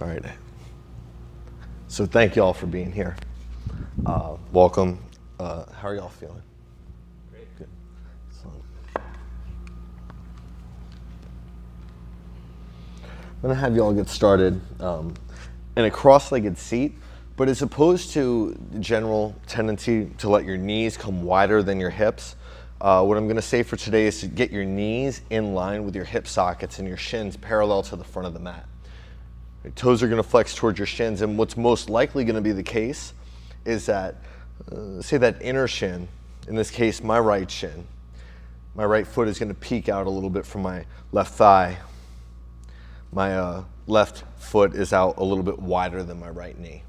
All right. So thank you all for being here. Welcome. How are y'all feeling? Great. Good. Excellent. I'm going to have you all get started in a cross-legged seat, but as opposed to the general tendency to let your knees come wider than your hips, what I'm going to say for today is to get your knees in line with your hip sockets and your shins parallel to the front of the mat. Your toes are going to flex towards your shins, and what's most likely going to be the case is that, say that inner shin, in this case my right shin, my right foot is going to peek out a little bit from my left thigh. My left foot is out a little bit wider than my right knee.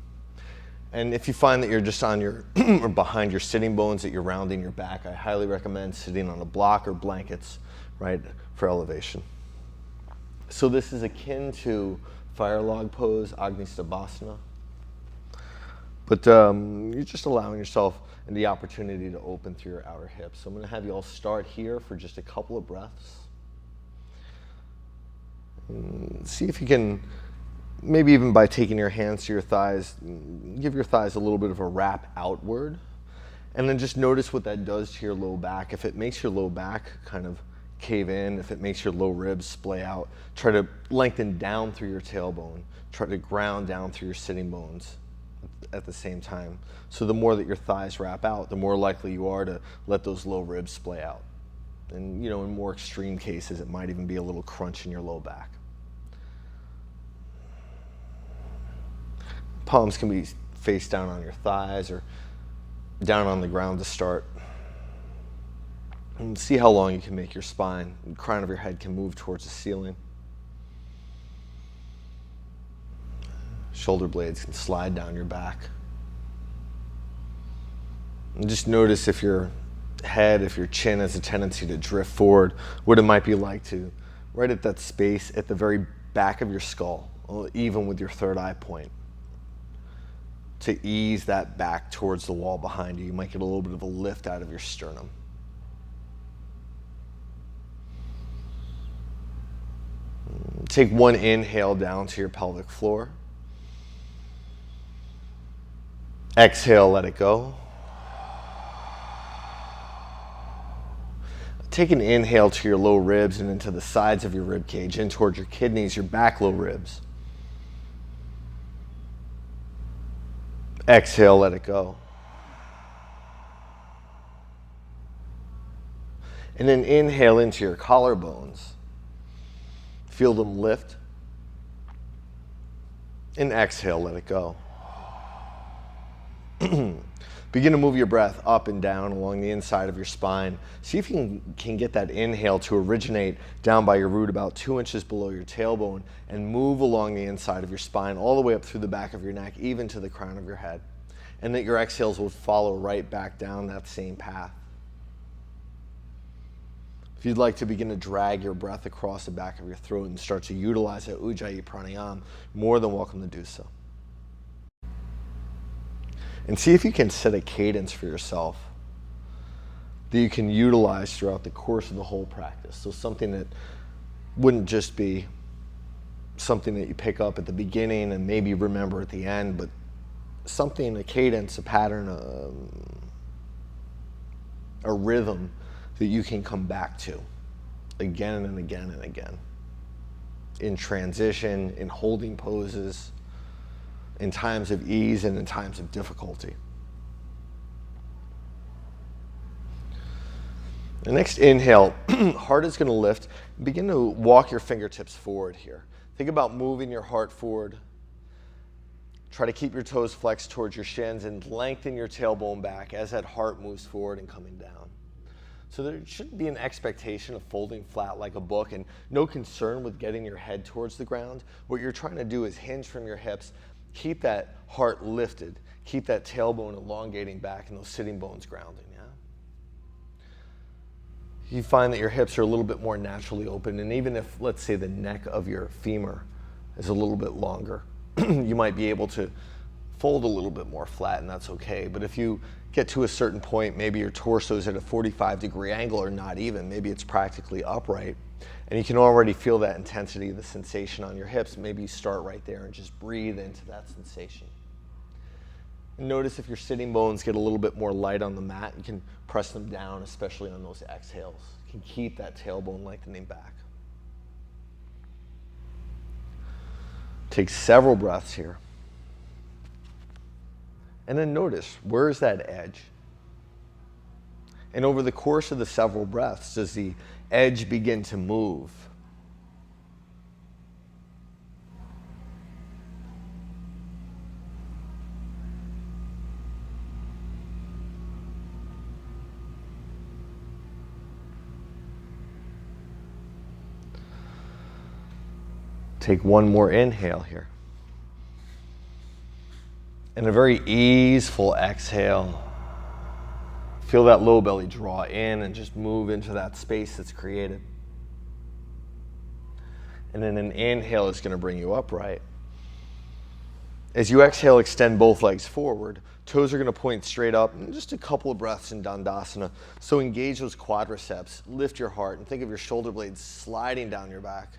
And if you find that you're just on your or behind your sitting bones, that you're rounding your back, I highly recommend sitting on a block or blankets, right, for elevation. So this is akin to fire log pose, Agni Stabhasana. But you're just allowing yourself the opportunity to open through your outer hips. So I'm going to have you all start here for just a couple of breaths. And see if you can, maybe even by taking your hands to your thighs, give your thighs a little bit of a wrap outward. And then just notice what that does to your low back. If it makes your low back kind of cave in, if it makes your low ribs splay out, try to lengthen down through your tailbone. Try to ground down through your sitting bones at the same time. So the more that your thighs wrap out, the more likely you are to let those low ribs splay out. And you know, in more extreme cases, it might even be a little crunch in your low back. Palms can be face down on your thighs or down on the ground to start. And see how long you can make your spine. The crown of your head can move towards the ceiling. Shoulder blades can slide down your back. And just notice if your head, if your chin has a tendency to drift forward, what it might be like to, right at that space at the very back of your skull, even with your third eye point, to ease that back towards the wall behind you. You might get a little bit of a lift out of your sternum. Take one inhale down to your pelvic floor. Exhale, let it go. Take an inhale to your low ribs and into the sides of your rib cage, in towards your kidneys, your back low ribs. Exhale, let it go. And then inhale into your collarbones. Feel them lift. And exhale, let it go. Begin to move your breath up and down along the inside of your spine. See if you can get that inhale to originate down by your root about 2 inches below your tailbone and move along the inside of your spine all the way up through the back of your neck, even to the crown of your head. And that your exhales will follow right back down that same path. If you'd like to begin to drag your breath across the back of your throat and start to utilize that Ujjayi Pranayama, more than welcome to do so. And see if you can set a cadence for yourself that you can utilize throughout the course of the whole practice. So something that wouldn't just be something that you pick up at the beginning and maybe remember at the end, but something, a cadence, a pattern, a rhythm that you can come back to again and again and again. In transition, in holding poses, in times of ease and in times of difficulty. The next inhale, heart is going to lift. Begin to walk your fingertips forward here. Think about moving your heart forward. Try to keep your toes flexed towards your shins and lengthen your tailbone back as that heart moves forward and coming down. So there shouldn't be an expectation of folding flat like a book and no concern with getting your head towards the ground. What you're trying to do is hinge from your hips, keep that heart lifted, keep that tailbone elongating back and those sitting bones grounding, yeah? You find that your hips are a little bit more naturally open, and even if, let's say, the neck of your femur is a little bit longer, you might be able to fold a little bit more flat, and that's okay. But if you get to a certain point, maybe your torso is at a 45-degree angle or not even, maybe it's practically upright, And you can already feel that intensity, the sensation on your hips. Maybe you start right there and just breathe into that sensation. And notice if your sitting bones get a little bit more light on the mat, you can press them down, especially on those exhales. You can keep that tailbone lengthening back. Take several breaths here. And then notice, where's that edge? And over the course of the several breaths, does the edge begin to move? Take one more inhale here. And a very easeful exhale. Feel that low belly draw in and just move into that space that's created. And then an inhale is going to bring you upright. As you exhale, extend both legs forward. Toes are going to point straight up. And just a couple of breaths in Dandasana. So engage those quadriceps. Lift your heart and think of your shoulder blades sliding down your back.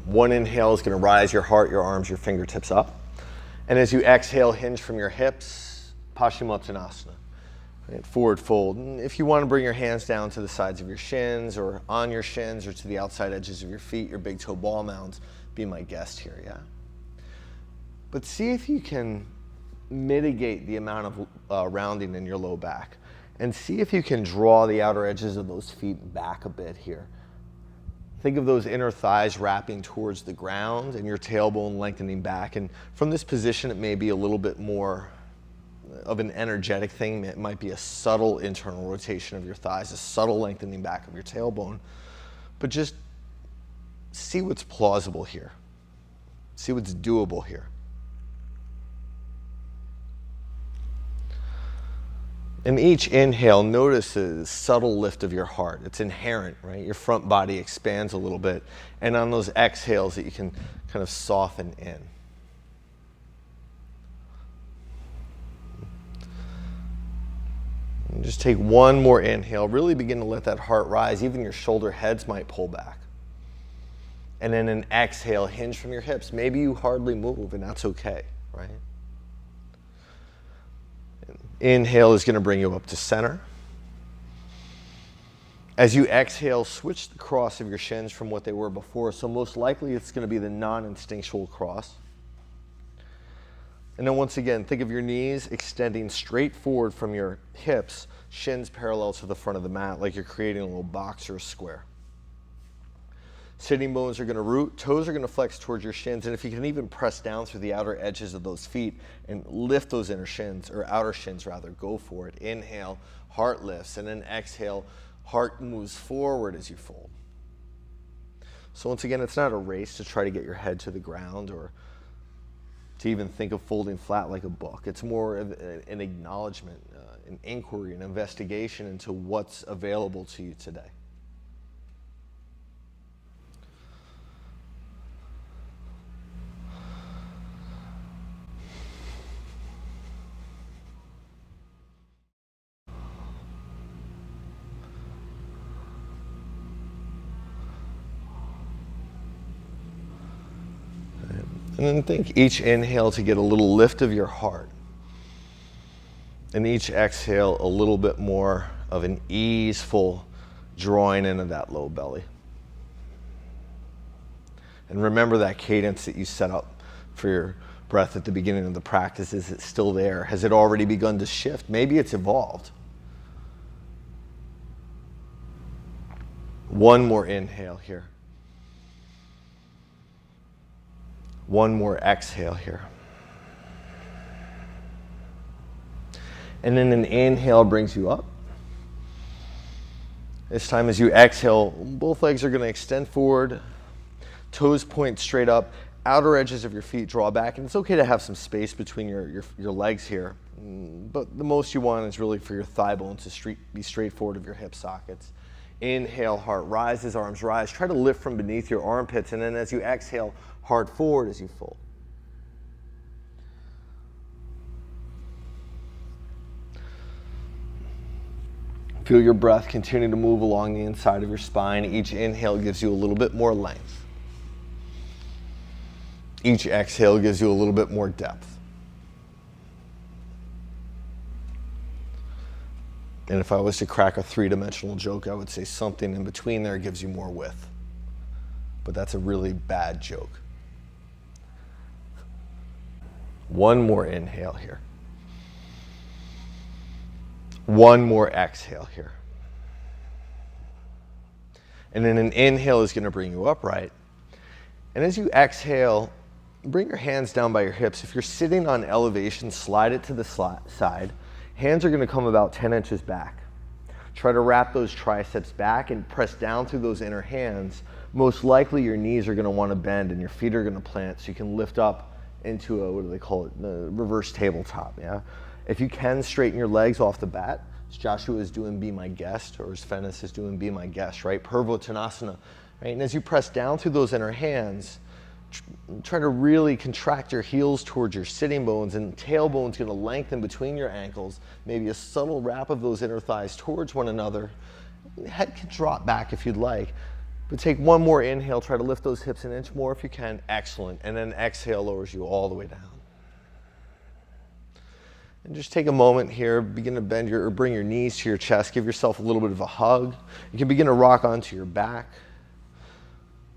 One inhale is going to rise your heart, your arms, your fingertips up. And as you exhale, hinge from your hips, Paschimottanasana. Right, forward fold. And if you want to bring your hands down to the sides of your shins or on your shins or to the outside edges of your feet, your big toe ball mounds, be my guest here, yeah? But see if you can mitigate the amount of rounding in your low back. And see if you can draw the outer edges of those feet back a bit here. Think of those inner thighs wrapping towards the ground and your tailbone lengthening back. And from this position, it may be a little bit more of an energetic thing. It might be a subtle internal rotation of your thighs, a subtle lengthening back of your tailbone. But just see what's plausible here. See what's doable here. And each inhale, notice a subtle lift of your heart. It's inherent, right? Your front body expands a little bit. And on those exhales that you can kind of soften in. And just take one more inhale. Really begin to let that heart rise. Even your shoulder heads might pull back. And then an exhale, hinge from your hips. Maybe you hardly move, and that's okay, right? Inhale is going to bring you up to center. As you exhale, switch the cross of your shins from what they were before. So most likely it's going to be the non-instinctual cross. And then once again, think of your knees extending straight forward from your hips, shins parallel to the front of the mat, like you're creating a little box or a square. Sitting bones are going to root, toes are going to flex towards your shins, and if you can even press down through the outer edges of those feet and lift those inner shins, or outer shins rather, go for it. Inhale, heart lifts, and then exhale, heart moves forward as you fold. So once again, it's not a race to try to get your head to the ground or to even think of folding flat like a book. It's more of an acknowledgement, an inquiry, an investigation into what's available to you today. And then think each inhale to get a little lift of your heart. And each exhale, a little bit more of an easeful drawing into that low belly. And remember that cadence that you set up for your breath at the beginning of the practice. Is it still there? Has it already begun to shift? Maybe it's evolved. One more inhale here. One more exhale here. And then an inhale brings you up. This time as you exhale, both legs are going to extend forward. Toes point straight up. Outer edges of your feet draw back. And it's okay to have some space between your legs here. But the most you want is really for your thigh bone to be straight forward of your hip sockets. Inhale, heart rises, arms rise. Try to lift from beneath your armpits. And then as you exhale, heart forward as you fold. Feel your breath continue to move along the inside of your spine. Each inhale gives you a little bit more length. Each exhale gives you a little bit more depth. And if I was to crack a three-dimensional joke, I would say something in between there gives you more width. But that's a really bad joke. One more inhale here. One more exhale here. And then an inhale is going to bring you upright. And as you exhale, bring your hands down by your hips. If you're sitting on elevation, slide it to the side. Hands are going to come about 10 inches back. Try to wrap those triceps back and press down through those inner hands. Most likely your knees are going to want to bend and your feet are going to plant so you can lift up into a, what do they call it, the reverse tabletop, yeah? If you can, straighten your legs off the bat, as Joshua is doing Be My Guest, or as Fennis is doing Be My Guest, right? Purvottanasana, right? And as you press down through those inner hands, try to really contract your heels towards your sitting bones, and tailbone's gonna lengthen between your ankles, maybe a subtle wrap of those inner thighs towards one another. Head can drop back if you'd like, but take one more inhale, try to lift those hips an inch more if you can, excellent. And then exhale lowers you all the way down. And just take a moment here, begin to bend or bring your knees to your chest, give yourself a little bit of a hug. You can begin to rock onto your back.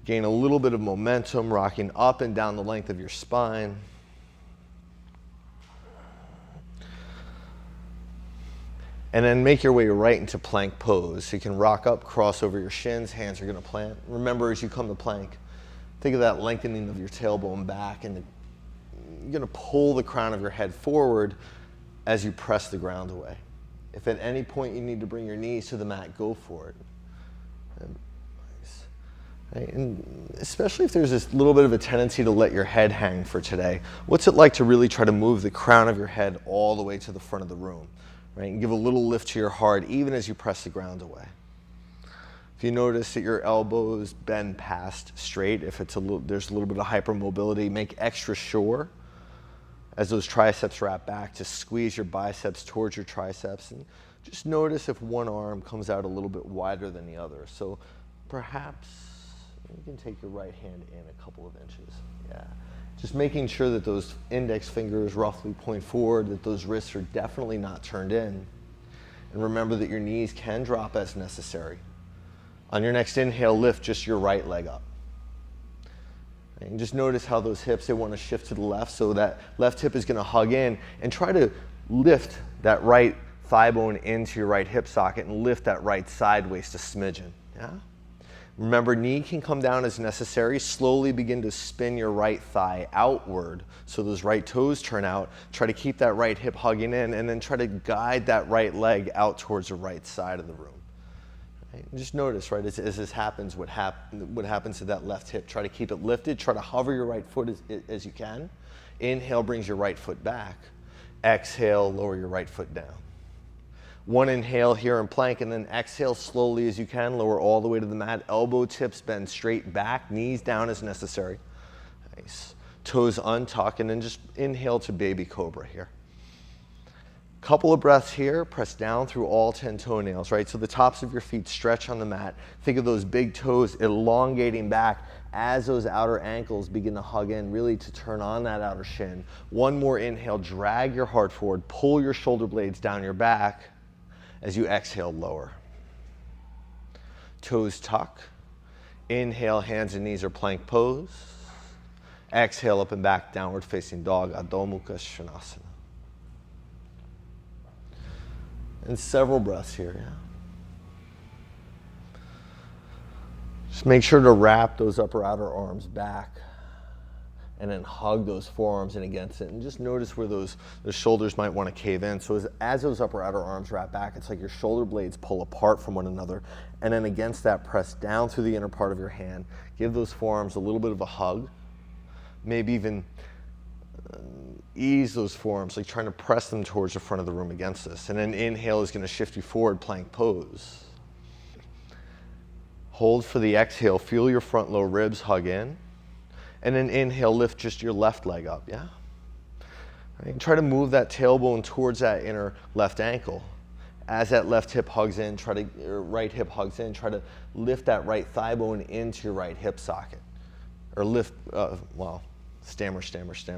Gain a little bit of momentum, rocking up and down the length of your spine. And then make your way right into plank pose. So you can rock up, cross over your shins, hands are gonna plant. Remember, as you come to plank, think of that lengthening of your tailbone back, and you're gonna pull the crown of your head forward as you press the ground away. If at any point you need to bring your knees to the mat, go for it. Right? And especially if there's this little bit of a tendency to let your head hang for today, what's it like to really try to move the crown of your head all the way to the front of the room, right? And give a little lift to your heart even as you press the ground away. If you notice that your elbows bend past straight, if it's there's a little bit of hypermobility, make extra sure as those triceps wrap back to squeeze your biceps towards your triceps, and just notice if one arm comes out a little bit wider than the other. So perhaps you can take your right hand in a couple of inches. Yeah. Just making sure that those index fingers roughly point forward, that those wrists are definitely not turned in. And remember that your knees can drop as necessary. On your next inhale, lift just your right leg up. And just notice how those hips, they want to shift to the left, so that left hip is going to hug in, and try to lift that right thigh bone into your right hip socket and lift that right side waist a smidgen. Yeah? Remember, knee can come down as necessary. Slowly begin to spin your right thigh outward so those right toes turn out. Try to keep that right hip hugging in, and then try to guide that right leg out towards the right side of the room. Right? Just notice, right, as this happens, what happens to that left hip. Try to keep it lifted. Try to hover your right foot as you can. Inhale brings your right foot back. Exhale, lower your right foot down. One inhale here in plank, and then exhale slowly as you can. Lower all the way to the mat. Elbow tips bend straight back. Knees down as necessary. Nice. Toes untuck, and then just inhale to baby cobra here. Couple of breaths here. Press down through all 10 toenails, right? So the tops of your feet stretch on the mat. Think of those big toes elongating back as those outer ankles begin to hug in, really to turn on that outer shin. One more inhale. Drag your heart forward. Pull your shoulder blades down your back. As you exhale, lower. Toes tuck. Inhale, hands and knees are plank pose. Exhale, up and back, downward facing dog, Adho Mukha Svanasana. And several breaths here, yeah. Just make sure to wrap those upper outer arms back, and then hug those forearms in against it, and just notice where those shoulders might want to cave in. So as those upper outer arms wrap back, it's like your shoulder blades pull apart from one another, and then against that, press down through the inner part of your hand. Give those forearms a little bit of a hug. Maybe even ease those forearms, like trying to press them towards the front of the room against this. And then inhale is going to shift you forward, plank pose. Hold for the exhale. Feel your front low ribs hug in. And then inhale, lift just your left leg up, yeah? Right? And try to move that tailbone towards that inner left ankle. As that left hip hugs in, or right hip hugs in, try to lift that right thigh bone into your right hip socket. Or lift, well, stammer,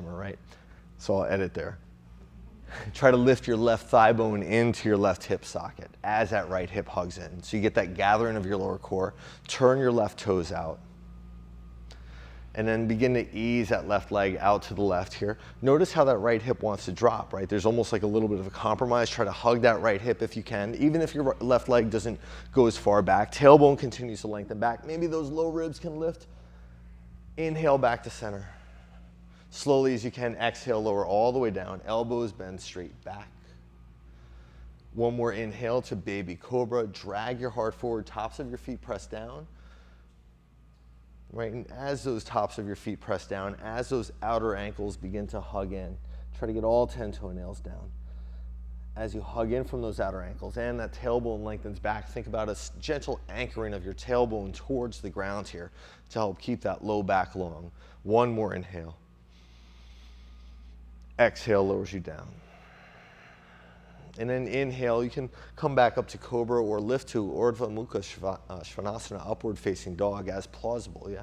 right? So I'll edit there. Try to lift your left thigh bone into your left hip socket as that right hip hugs in. So you get that gathering of your lower core. Turn your left toes out. And then begin to ease that left leg out to the left here. Notice how that right hip wants to drop, right? There's almost like a little bit of a compromise. Try to hug that right hip if you can, even if your left leg doesn't go as far back. Tailbone continues to lengthen back. Maybe those low ribs can lift. Inhale back to center. Slowly as you can, exhale, lower all the way down. Elbows bend straight back. One more inhale to baby cobra. Drag your heart forward, tops of your feet press down. Right, and as those tops of your feet press down, as those outer ankles begin to hug in, try to get all 10 toenails down. As you hug in from those outer ankles and that tailbone lengthens back, think about a gentle anchoring of your tailbone towards the ground here to help keep that low back long. One more inhale. Exhale lowers you down. And then inhale, you can come back up to cobra or lift to Urdhva Mukha Svanasana, upward facing dog as plausible, yeah?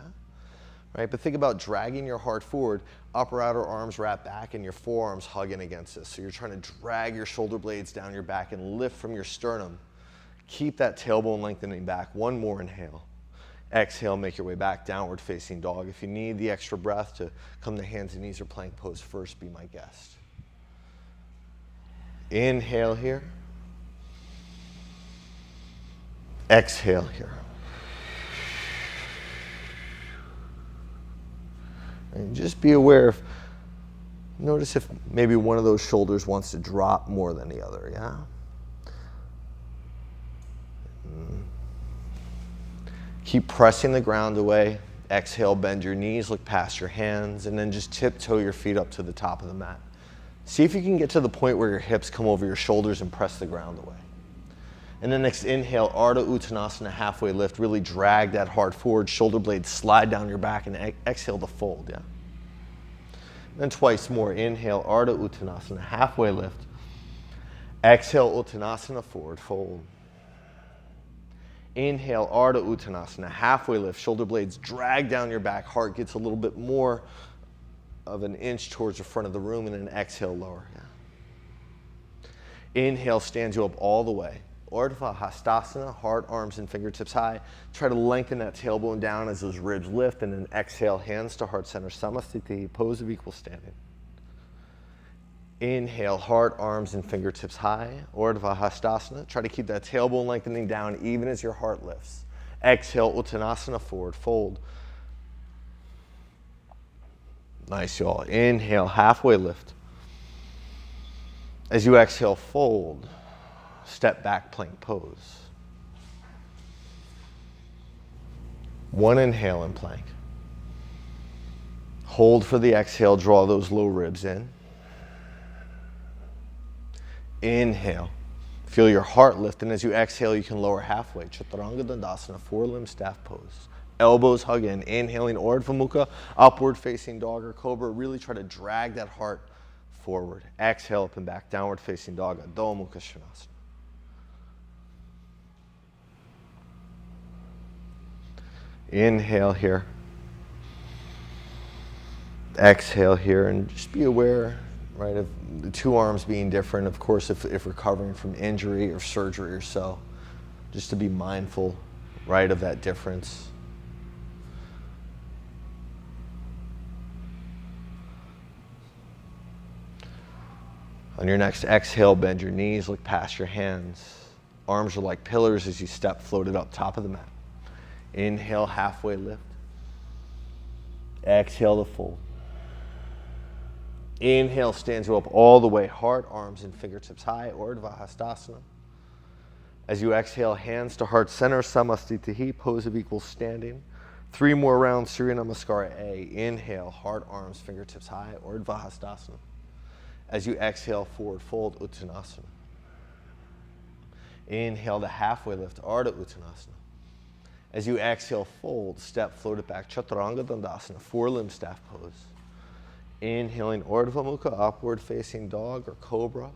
Right, but think about dragging your heart forward, upper outer arms wrap back and your forearms hugging against this. So you're trying to drag your shoulder blades down your back and lift from your sternum. Keep that tailbone lengthening back. One more inhale. Exhale, make your way back, downward facing dog. If you need the extra breath to come to hands and knees or plank pose first, be my guest. Inhale here. Exhale here. And just be aware of, notice if maybe one of those shoulders wants to drop more than the other, yeah? Keep pressing the ground away. Exhale, bend your knees, look past your hands, and then just tiptoe your feet up to the top of the mat. See if you can get to the point where your hips come over your shoulders and press the ground away. And then next inhale, Ardha Uttanasana, halfway lift. Really drag that heart forward, shoulder blades slide down your back, and exhale to fold, yeah? Then twice more. Inhale, Ardha Uttanasana, halfway lift. Exhale, Uttanasana, forward fold. Inhale, Ardha Uttanasana, halfway lift. Shoulder blades drag down your back. Heart gets a little bit more of an inch towards the front of the room, and then exhale, lower. Yeah. Inhale, stands you up all the way. Urdhva Hastasana, heart, arms, and fingertips high. Try to lengthen that tailbone down as those ribs lift, and then exhale, hands to heart center, Samasthiti, pose of equal standing. Inhale, heart, arms, and fingertips high. Urdhva Hastasana. Try to keep that tailbone lengthening down even as your heart lifts. Exhale, Uttanasana, forward fold. Nice, y'all. Inhale, halfway lift. As you exhale, fold. Step back, plank pose. One inhale in plank. Hold for the exhale, draw those low ribs in. Inhale. Feel your heart lift, and as you exhale, you can lower halfway. Chaturanga Dandasana, four-limb staff pose. Elbows hug in. Inhaling, Urdhva Mukha, upward facing dog or cobra. Really try to drag that heart forward. Exhale up and back, downward facing dog, Adho Mukha Svanasana. Inhale here. Exhale here, and just be aware, right, of the two arms being different. Of course, if recovering from injury or surgery or so, just to be mindful, right, of that difference. On your next exhale, bend your knees, look past your hands. Arms are like pillars as you step floated up top of the mat. Inhale, halfway lift. Exhale to fold. Inhale, stands you up all the way, heart, arms, and fingertips high, Urdhva Hastasana. As you exhale, hands to heart center, Samasthiti, pose of equal standing. 3 more rounds, Surya Namaskara A. Inhale, heart, arms, fingertips high, Urdhva Hastasana. As you exhale, forward fold, Uttanasana. Inhale to halfway lift, Ardha Uttanasana. As you exhale, fold, step, float it back, Chaturanga Dandasana, four-limb staff pose. Inhaling, Urdhva Mukha, upward facing dog or cobra.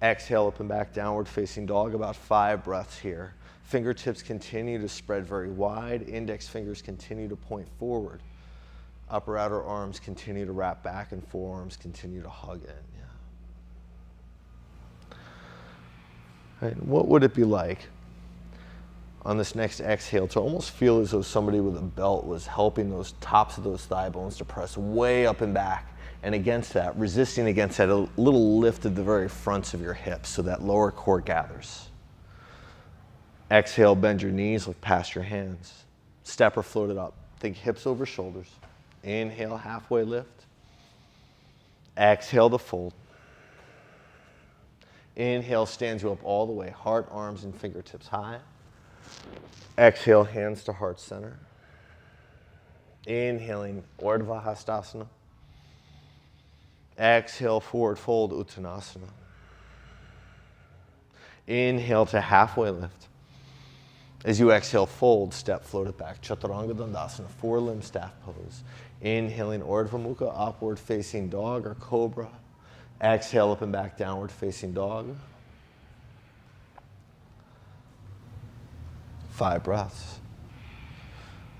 Exhale up and back, downward facing dog, about 5 breaths here. Fingertips continue to spread very wide. Index fingers continue to point forward. Upper outer arms continue to wrap back and forearms continue to hug in. Yeah. Right. What would it be like on this next exhale to almost feel as though somebody with a belt was helping those tops of those thigh bones to press way up and back, and against that, resisting against that, a little lift of the very fronts of your hips so that lower core gathers. Exhale, bend your knees, look past your hands. Step or float it up. Think hips over shoulders. Inhale, halfway lift. Exhale to fold. Inhale, stands you up all the way. Heart, arms, and fingertips high. Exhale, hands to heart center. Inhaling, Urdhva Hastasana. Exhale, forward fold, Uttanasana. Inhale to halfway lift. As you exhale, fold, step, float it back. Chaturanga Dandasana, 4-limb staff pose. Inhaling, Urdhva Mukha, upward facing dog or cobra. Exhale, up and back, downward facing dog. 5 breaths.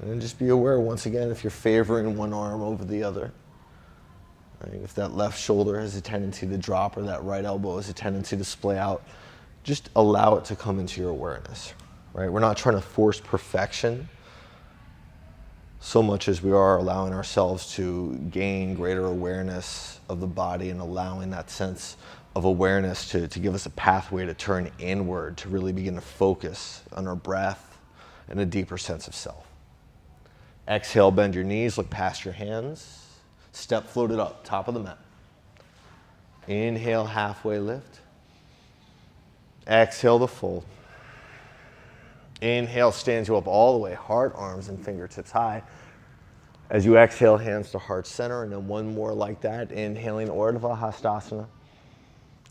And then just be aware, once again, if you're favoring one arm over the other. Right? If that left shoulder has a tendency to drop or that right elbow has a tendency to splay out, just allow it to come into your awareness. Right? We're not trying to force perfection so much as we are allowing ourselves to gain greater awareness of the body and allowing that sense of awareness to give us a pathway to turn inward, to really begin to focus on our breath and a deeper sense of self. Exhale, bend your knees, look past your hands. Step floated up, top of the mat. Inhale, halfway lift. Exhale to fold. Inhale, stands you up all the way, heart, arms, and fingertips high. As you exhale, hands to heart center, and then one more like that. Inhaling, Urdhva Hastasana.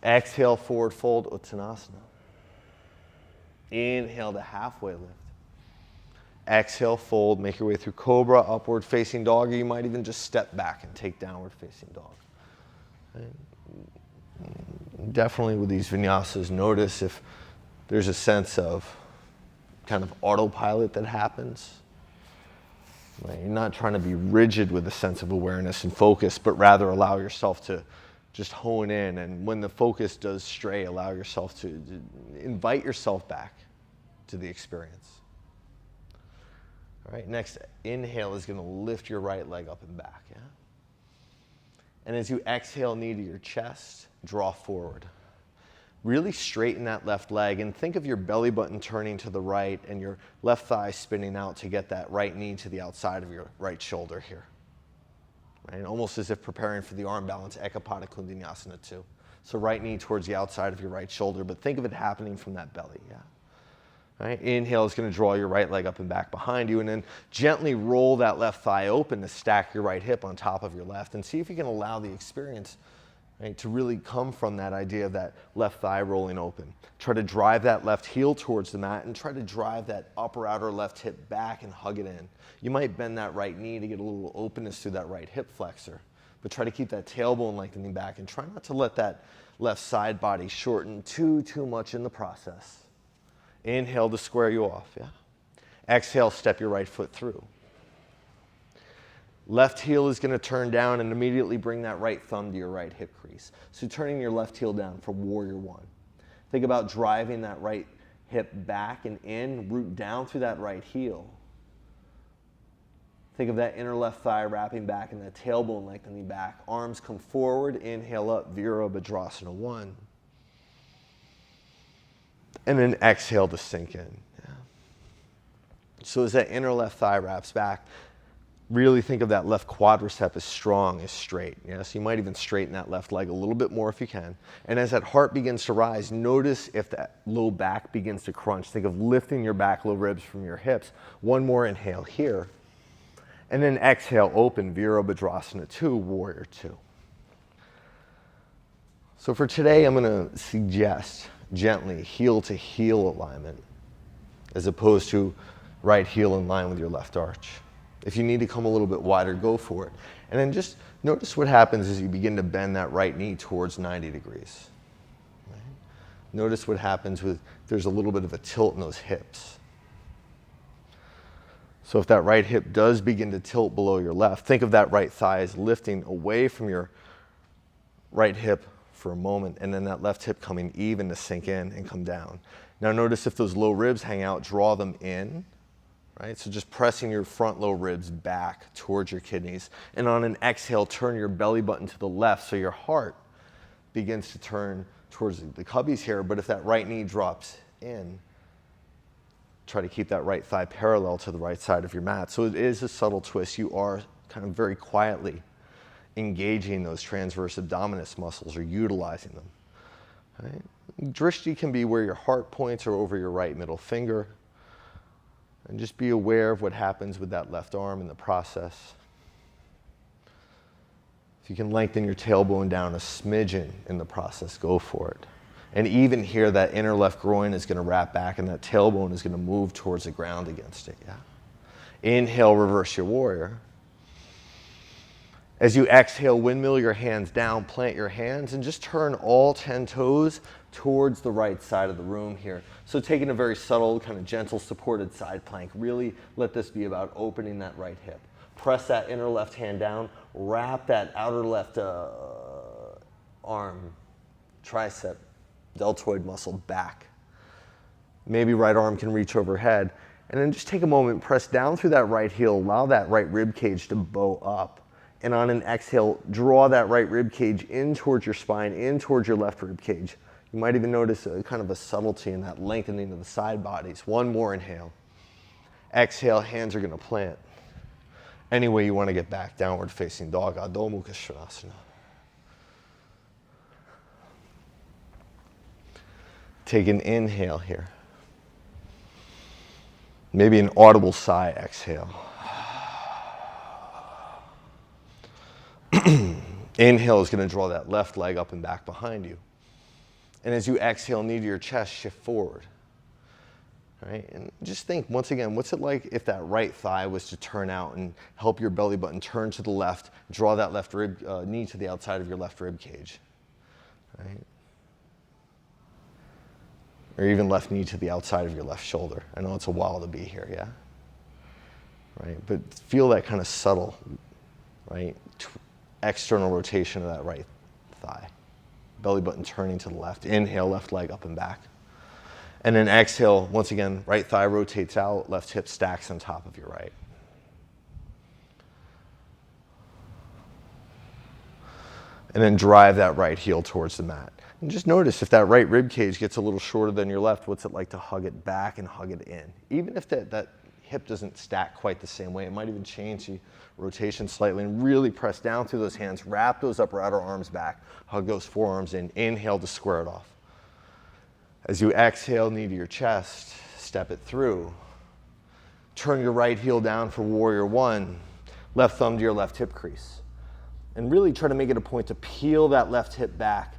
Exhale, forward fold, Uttanasana. Inhale to halfway lift. Exhale, fold, make your way through cobra, upward facing dog, or you might even just step back and take downward facing dog. Right? Definitely with these vinyasas, notice if there's a sense of kind of autopilot that happens. Right? You're not trying to be rigid with a sense of awareness and focus, but rather allow yourself to just hone in, and when the focus does stray, allow yourself to invite yourself back to the experience. All right, next inhale is going to lift your right leg up and back. Yeah? And as you exhale, knee to your chest, draw forward. Really straighten that left leg and think of your belly button turning to the right and your left thigh spinning out to get that right knee to the outside of your right shoulder here. Right? Almost as if preparing for the arm balance, Ekapada Kundinasana 2. So right knee towards the outside of your right shoulder, but think of it happening from that belly. Yeah. Right? Inhale is going to draw your right leg up and back behind you, and then gently roll that left thigh open to stack your right hip on top of your left, and see if you can allow the experience, right, to really come from that idea of that left thigh rolling open. Try to drive that left heel towards the mat and try to drive that upper outer left hip back and hug it in. You might bend that right knee to get a little openness through that right hip flexor, but try to keep that tailbone lengthening back and try not to let that left side body shorten too much in the process. Inhale to square you off, yeah? Exhale, step your right foot through. Left heel is going to turn down and immediately bring that right thumb to your right hip crease. So turning your left heel down for warrior one. Think about driving that right hip back and in, root down through that right heel. Think of that inner left thigh wrapping back and that tailbone lengthening back. Arms come forward, inhale up, Virabhadrasana 1. And then exhale to sink in. Yeah. So as that inner left thigh wraps back, really think of that left quadricep as strong, as straight. Yeah? So you might even straighten that left leg a little bit more if you can. And as that heart begins to rise, notice if that low back begins to crunch. Think of lifting your back low ribs from your hips. One more inhale here. And then exhale, open, Virabhadrasana 2, warrior 2. So for today, I'm going to suggest gently heel to heel alignment as opposed to right heel in line with your left arch. If you need to come a little bit wider, go for it. And then just notice what happens as you begin to bend that right knee towards 90 degrees. Right? Notice what happens with, there's a little bit of a tilt in those hips. So if that right hip does begin to tilt below your left, think of that right thigh as lifting away from your right hip for a moment, and then that left hip coming even to sink in and come down. Now notice if those low ribs hang out, draw them in, right? So just pressing your front low ribs back towards your kidneys. And on an exhale, turn your belly button to the left so your heart begins to turn towards the cubbies here. But if that right knee drops in, try to keep that right thigh parallel to the right side of your mat. So it is a subtle twist. You are kind of very quietly engaging those transverse abdominis muscles or utilizing them. Right? Drishti can be where your heart points or over your right middle finger. And just be aware of what happens with that left arm in the process. If you can lengthen your tailbone down a smidgen in the process, go for it. And even here, that inner left groin is going to wrap back and that tailbone is going to move towards the ground against it. Yeah. Inhale, reverse your warrior. As you exhale, windmill your hands down, plant your hands, and just turn all 10 toes towards the right side of the room here. So taking a very subtle, kind of gentle supported side plank. Really let this be about opening that right hip. Press that inner left hand down, wrap that outer left arm, tricep, deltoid muscle back. Maybe right arm can reach overhead. And then just take a moment, press down through that right heel, allow that right rib cage to bow up. And on an exhale, draw that right rib cage in towards your spine, in towards your left rib cage. You might even notice a kind of a subtlety in that lengthening of the side bodies. One more inhale. Exhale, hands are going to plant. Any way you want to get back, downward facing dog, Adho Mukha Svanasana. Take an inhale here. Maybe an audible sigh exhale. Inhale is going to draw that left leg up and back behind you. And as you exhale, knee to your chest, shift forward. Right? And just think, once again, what's it like if that right thigh was to turn out and help your belly button turn to the left, draw that left rib, knee to the outside of your left rib cage. Right? Or even left knee to the outside of your left shoulder. I know it's a while to be here, yeah? Right? But feel that kind of subtle, right? External rotation of that right thigh. Belly button turning to the left. Inhale, left leg up and back. And then exhale, once again, right thigh rotates out, left hip stacks on top of your right. And then drive that right heel towards the mat. And just notice if that right rib cage gets a little shorter than your left, what's it like to hug it back and hug it in? Even if that hip doesn't stack quite the same way, it might even change the rotation slightly, and really press down through those hands, wrap those upper outer arms back, hug those forearms in, inhale to square it off. As you exhale, knee to your chest, step it through. Turn your right heel down for warrior one, left thumb to your left hip crease. And really try to make it a point to peel that left hip back.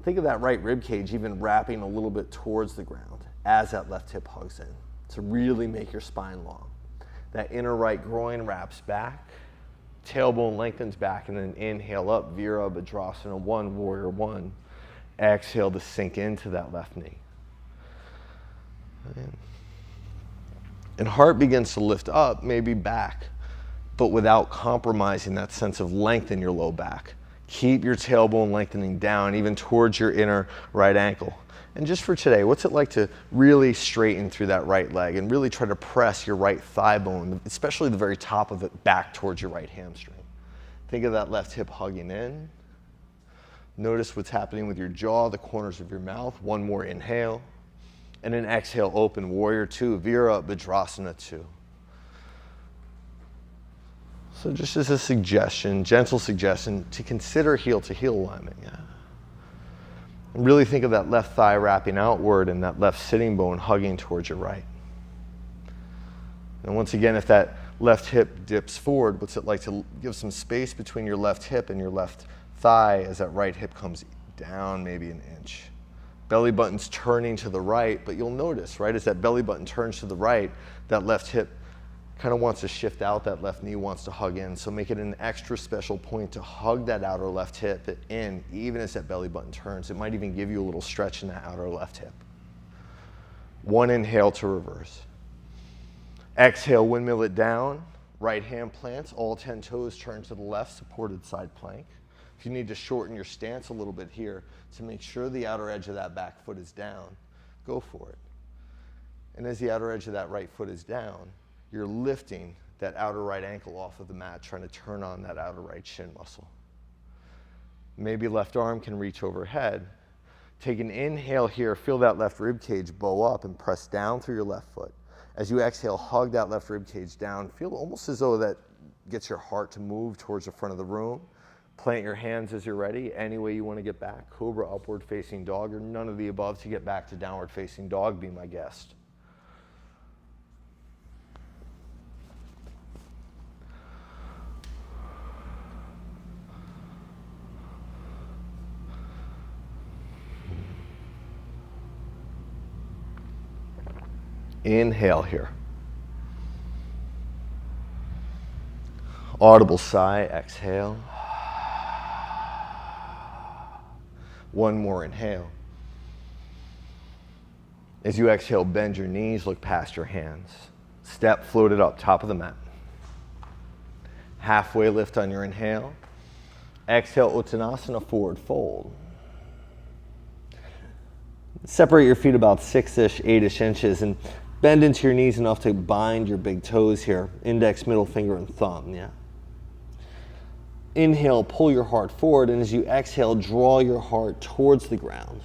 Think of that right rib cage even wrapping a little bit towards the ground as that left hip hugs in, to really make your spine long. That inner right groin wraps back, tailbone lengthens back, and then inhale up, Virabhadrasana, one, warrior one. Exhale to sink into that left knee. And heart begins to lift up, maybe back, but without compromising that sense of length in your low back. Keep your tailbone lengthening down, even towards your inner right ankle. And just for today, what's it like to really straighten through that right leg and really try to press your right thigh bone, especially the very top of it, back towards your right hamstring. Think of that left hip hugging in. Notice what's happening with your jaw, the corners of your mouth. One more inhale. And then exhale, open, warrior two, Virabhadrasana two. So just as a suggestion, gentle suggestion, to consider heel to heel alignment. Yeah. And really think of that left thigh wrapping outward and that left sitting bone hugging towards your right. And once again, if that left hip dips forward, what's it like to give some space between your left hip and your left thigh as that right hip comes down maybe an inch. Belly button's turning to the right, but you'll notice, right, as that belly button turns to the right, that left hip kind of wants to shift out, that left knee wants to hug in. So make it an extra special point to hug that outer left hip in, even as that belly button turns. It might even give you a little stretch in that outer left hip. One inhale to reverse. Exhale, windmill it down. Right hand plants, all 10 toes turn to the left, supported side plank. If you need to shorten your stance a little bit here to make sure the outer edge of that back foot is down, go for it. And as the outer edge of that right foot is down, you're lifting that outer right ankle off of the mat, trying to turn on that outer right shin muscle. Maybe left arm can reach overhead. Take an inhale here, feel that left rib cage bow up and press down through your left foot. As you exhale, hug that left rib cage down. Feel almost as though that gets your heart to move towards the front of the room. Plant your hands as you're ready, any way you want to get back. Cobra, upward facing dog, or none of the above to get back to downward facing dog, be my guest. Inhale here. Audible sigh, exhale. One more inhale. As you exhale, bend your knees, look past your hands. Step floated up, top of the mat. Halfway lift on your inhale. Exhale, Uttanasana, forward fold. Separate your feet about 6-ish, 8-ish inches and bend into your knees enough to bind your big toes here. Index, middle finger, and thumb, yeah? Inhale, pull your heart forward, and as you exhale, draw your heart towards the ground.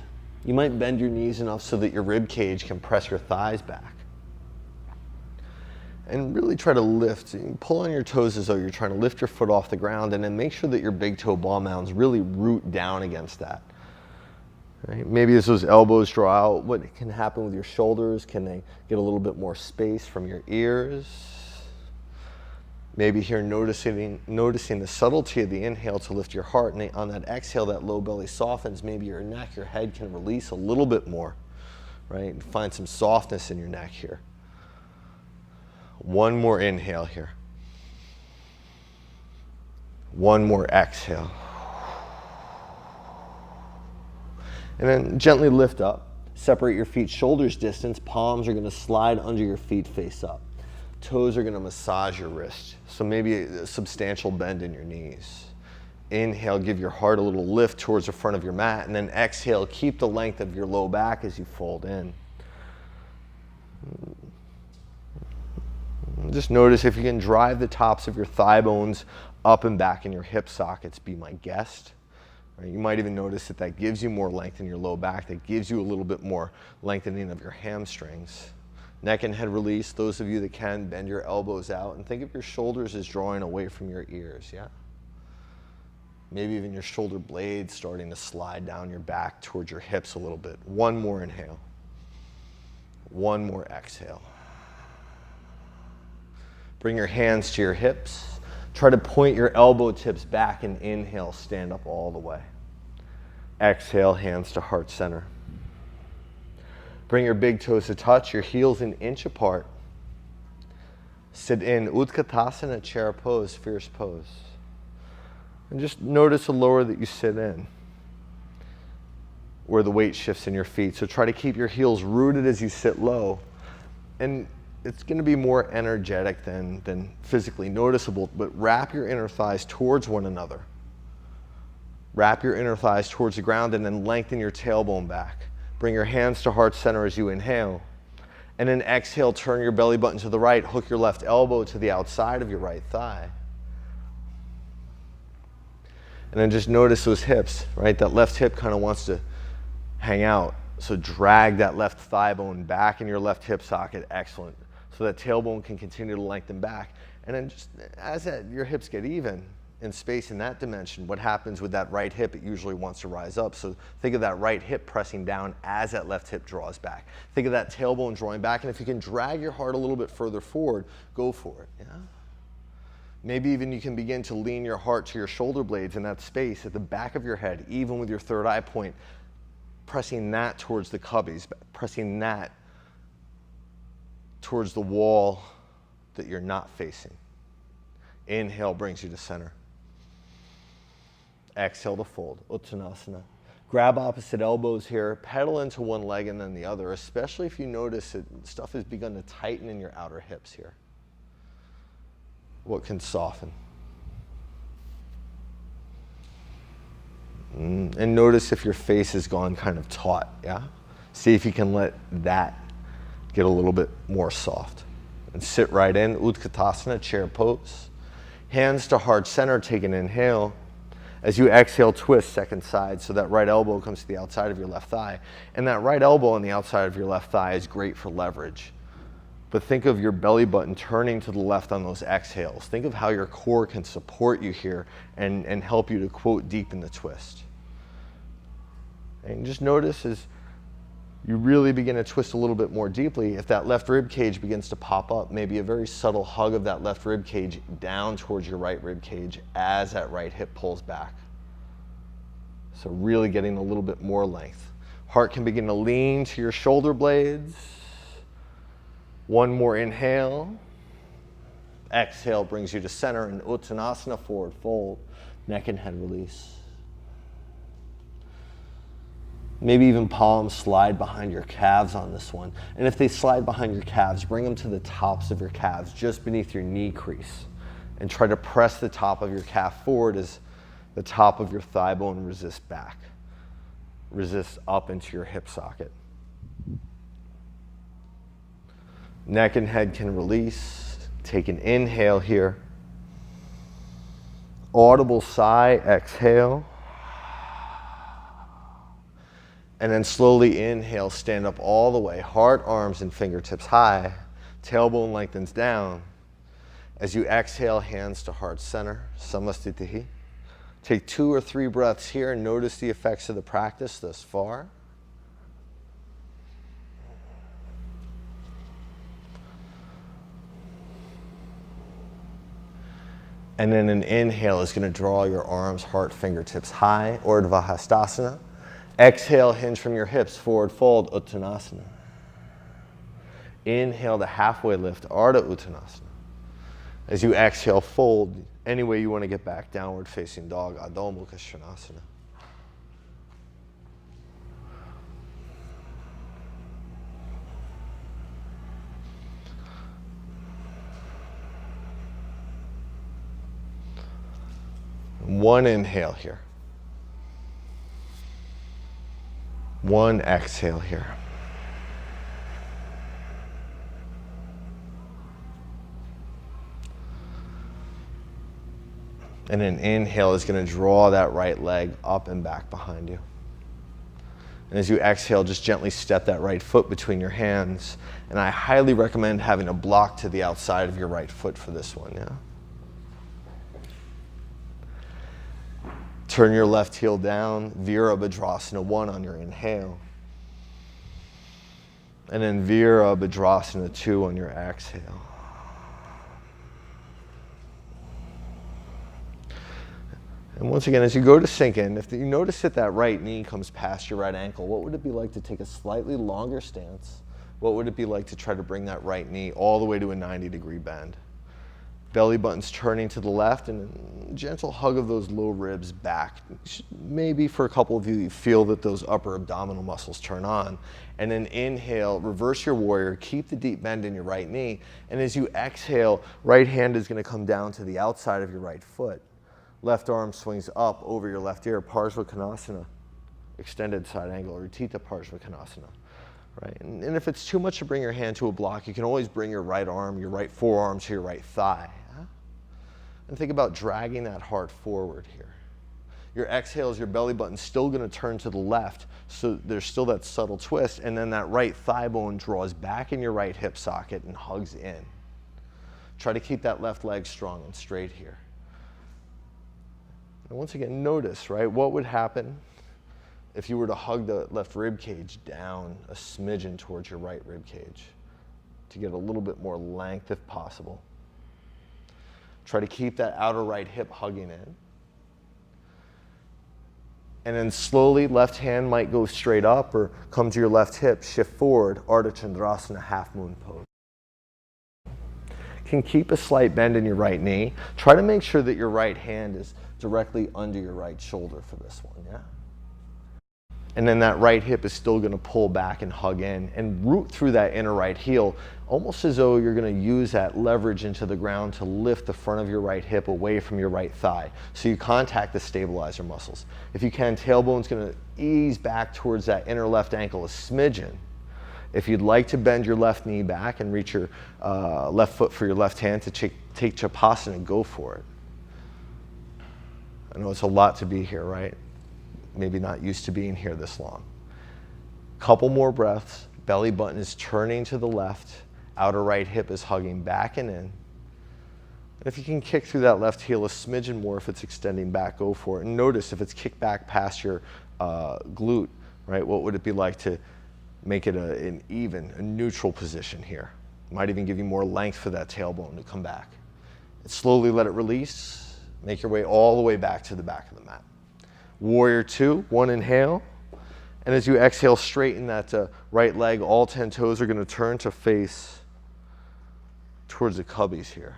You might bend your knees enough so that your rib cage can press your thighs back. And really try to lift. Pull on your toes as though you're trying to lift your foot off the ground, and then make sure that your big toe ball mounds really root down against that. Right? Maybe as those elbows draw out, what can happen with your shoulders? Can they get a little bit more space from your ears? Maybe here noticing the subtlety of the inhale to lift your heart, and on that exhale, that low belly softens. Maybe your neck, your head can release a little bit more, right? Find some softness in your neck here. One more inhale here. One more exhale. And then gently lift up. Separate your feet shoulders distance. Palms are going to slide under your feet face up. Toes are going to massage your wrist. So maybe a substantial bend in your knees. Inhale, give your heart a little lift towards the front of your mat. And then exhale, keep the length of your low back as you fold in. Just notice if you can drive the tops of your thigh bones up and back in your hip sockets, be my guest. You might even notice that that gives you more length in your low back, that gives you a little bit more lengthening of your hamstrings. Neck and head release. Those of you that can, bend your elbows out and think of your shoulders as drawing away from your ears, yeah? Maybe even your shoulder blades starting to slide down your back towards your hips a little bit. One more inhale. One more exhale. Bring your hands to your hips. Try to point your elbow tips back and inhale, stand up all the way. Exhale, hands to heart center. Bring your big toes to touch, your heels an inch apart. Sit in Utkatasana, chair pose, fierce pose. And just notice the lower that you sit in, where the weight shifts in your feet. So try to keep your heels rooted as you sit low. And it's going to be more energetic than physically noticeable, but wrap your inner thighs towards one another. Wrap your inner thighs towards the ground and then lengthen your tailbone back. Bring your hands to heart center as you inhale. And then exhale, turn your belly button to the right, hook your left elbow to the outside of your right thigh. And then just notice those hips, right? That left hip kind of wants to hang out. So drag that left thigh bone back in your left hip socket. Excellent. So that tailbone can continue to lengthen back. And then just as your hips get even in space in that dimension, what happens with that right hip? It usually wants to rise up. So think of that right hip pressing down as that left hip draws back. Think of that tailbone drawing back. And if you can drag your heart a little bit further forward, go for it. Yeah? Maybe even you can begin to lean your heart to your shoulder blades in that space at the back of your head, even with your third eye point, pressing that towards the cubbies, pressing that towards the wall that you're not facing. Inhale brings you to center. Exhale to fold, Uttanasana. Grab opposite elbows here, pedal into one leg and then the other, especially if you notice that stuff has begun to tighten in your outer hips here. What can soften? And notice if your face has gone kind of taut, yeah? See if you can let that get a little bit more soft. And sit right in, Utkatasana, chair pose. Hands to heart center, take an inhale. As you exhale, twist second side, so that right elbow comes to the outside of your left thigh. And that right elbow on the outside of your left thigh is great for leverage. But think of your belly button turning to the left on those exhales. Think of how your core can support you here and help you to, quote, deepen the twist. And just notice as you really begin to twist a little bit more deeply, if that left rib cage begins to pop up, maybe a very subtle hug of that left rib cage down towards your right rib cage as that right hip pulls back. So really getting a little bit more length. Heart can begin to lean to your shoulder blades. One more inhale. Exhale brings you to center in Uttanasana, forward fold. Neck and head release. Maybe even palms slide behind your calves on this one. And if they slide behind your calves, bring them to the tops of your calves, just beneath your knee crease. And try to press the top of your calf forward as the top of your thigh bone resists back. Resist up into your hip socket. Neck and head can release. Take an inhale here. Audible sigh, exhale. And then slowly inhale, stand up all the way, heart, arms, and fingertips high. Tailbone lengthens down. As you exhale, hands to heart center, Samastitihi. Take 2 or 3 breaths here and notice the effects of the practice thus far. And then an inhale is going to draw your arms, heart, fingertips high, Urdhva Hastasana. Exhale, hinge from your hips, forward fold, Uttanasana. Inhale to halfway lift, Ardha Uttanasana. As you exhale, fold any way you want to get back, downward facing dog, Adho Mukha Svanasana. One inhale here. One exhale here. And an inhale is going to draw that right leg up and back behind you. And as you exhale, just gently step that right foot between your hands. And I highly recommend having a block to the outside of your right foot for this one, yeah? Turn your left heel down, Virabhadrasana 1 on your inhale. And then Virabhadrasana 2 on your exhale. And once again, as you go to sink in, if you notice that that right knee comes past your right ankle, what would it be like to take a slightly longer stance? What would it be like to try to bring that right knee all the way to a 90-degree bend? Belly button's turning to the left and a gentle hug of those low ribs back. Maybe for a couple of you, you feel that those upper abdominal muscles turn on. And then inhale, reverse your warrior, keep the deep bend in your right knee. And as you exhale, right hand is going to come down to the outside of your right foot. Left arm swings up over your left ear, Parsva Konasana, extended side angle, or Utthita Parsva Konasana. Right? And if it's too much to bring your hand to a block, you can always bring your right arm, your right forearm to your right thigh. Yeah? And think about dragging that heart forward here. Your exhale is your belly button still going to turn to the left, so there's still that subtle twist, and then that right thigh bone draws back in your right hip socket and hugs in. Try to keep that left leg strong and straight here. And once again, notice, right, what would happen if you were to hug the left rib cage down a smidgen towards your right rib cage to get a little bit more length if possible. Try to keep that outer right hip hugging in. And then slowly, left hand might go straight up or come to your left hip, shift forward, Ardha Chandrasana, half moon pose. can keep a slight bend in your right knee. Try to make sure that your right hand is directly under your right shoulder for this one, yeah? And then that right hip is still gonna pull back and hug in and root through that inner right heel, almost as though you're gonna use that leverage into the ground to lift the front of your right hip away from your right thigh. So you contact the stabilizer muscles. If you can, tailbone's gonna ease back towards that inner left ankle a smidgen. If you'd like to bend your left knee back and reach your left foot for your left hand to take Chapasana, go for it. I know it's a lot to be here, right? Maybe not used to being here this long. Couple more breaths. Belly button is turning to the left. Outer right hip is hugging back and in. And if you can kick through that left heel a smidgen more, if it's extending back, go for it. And notice if it's kicked back past your glute, right? What would it be like to make it a neutral position here? Might even give you more length for that tailbone to come back. And slowly let it release. Make your way all the way back to the back of the mat. Warrior two, one inhale. And as you exhale, straighten that right leg. All 10 toes are going to turn to face towards the cubbies here.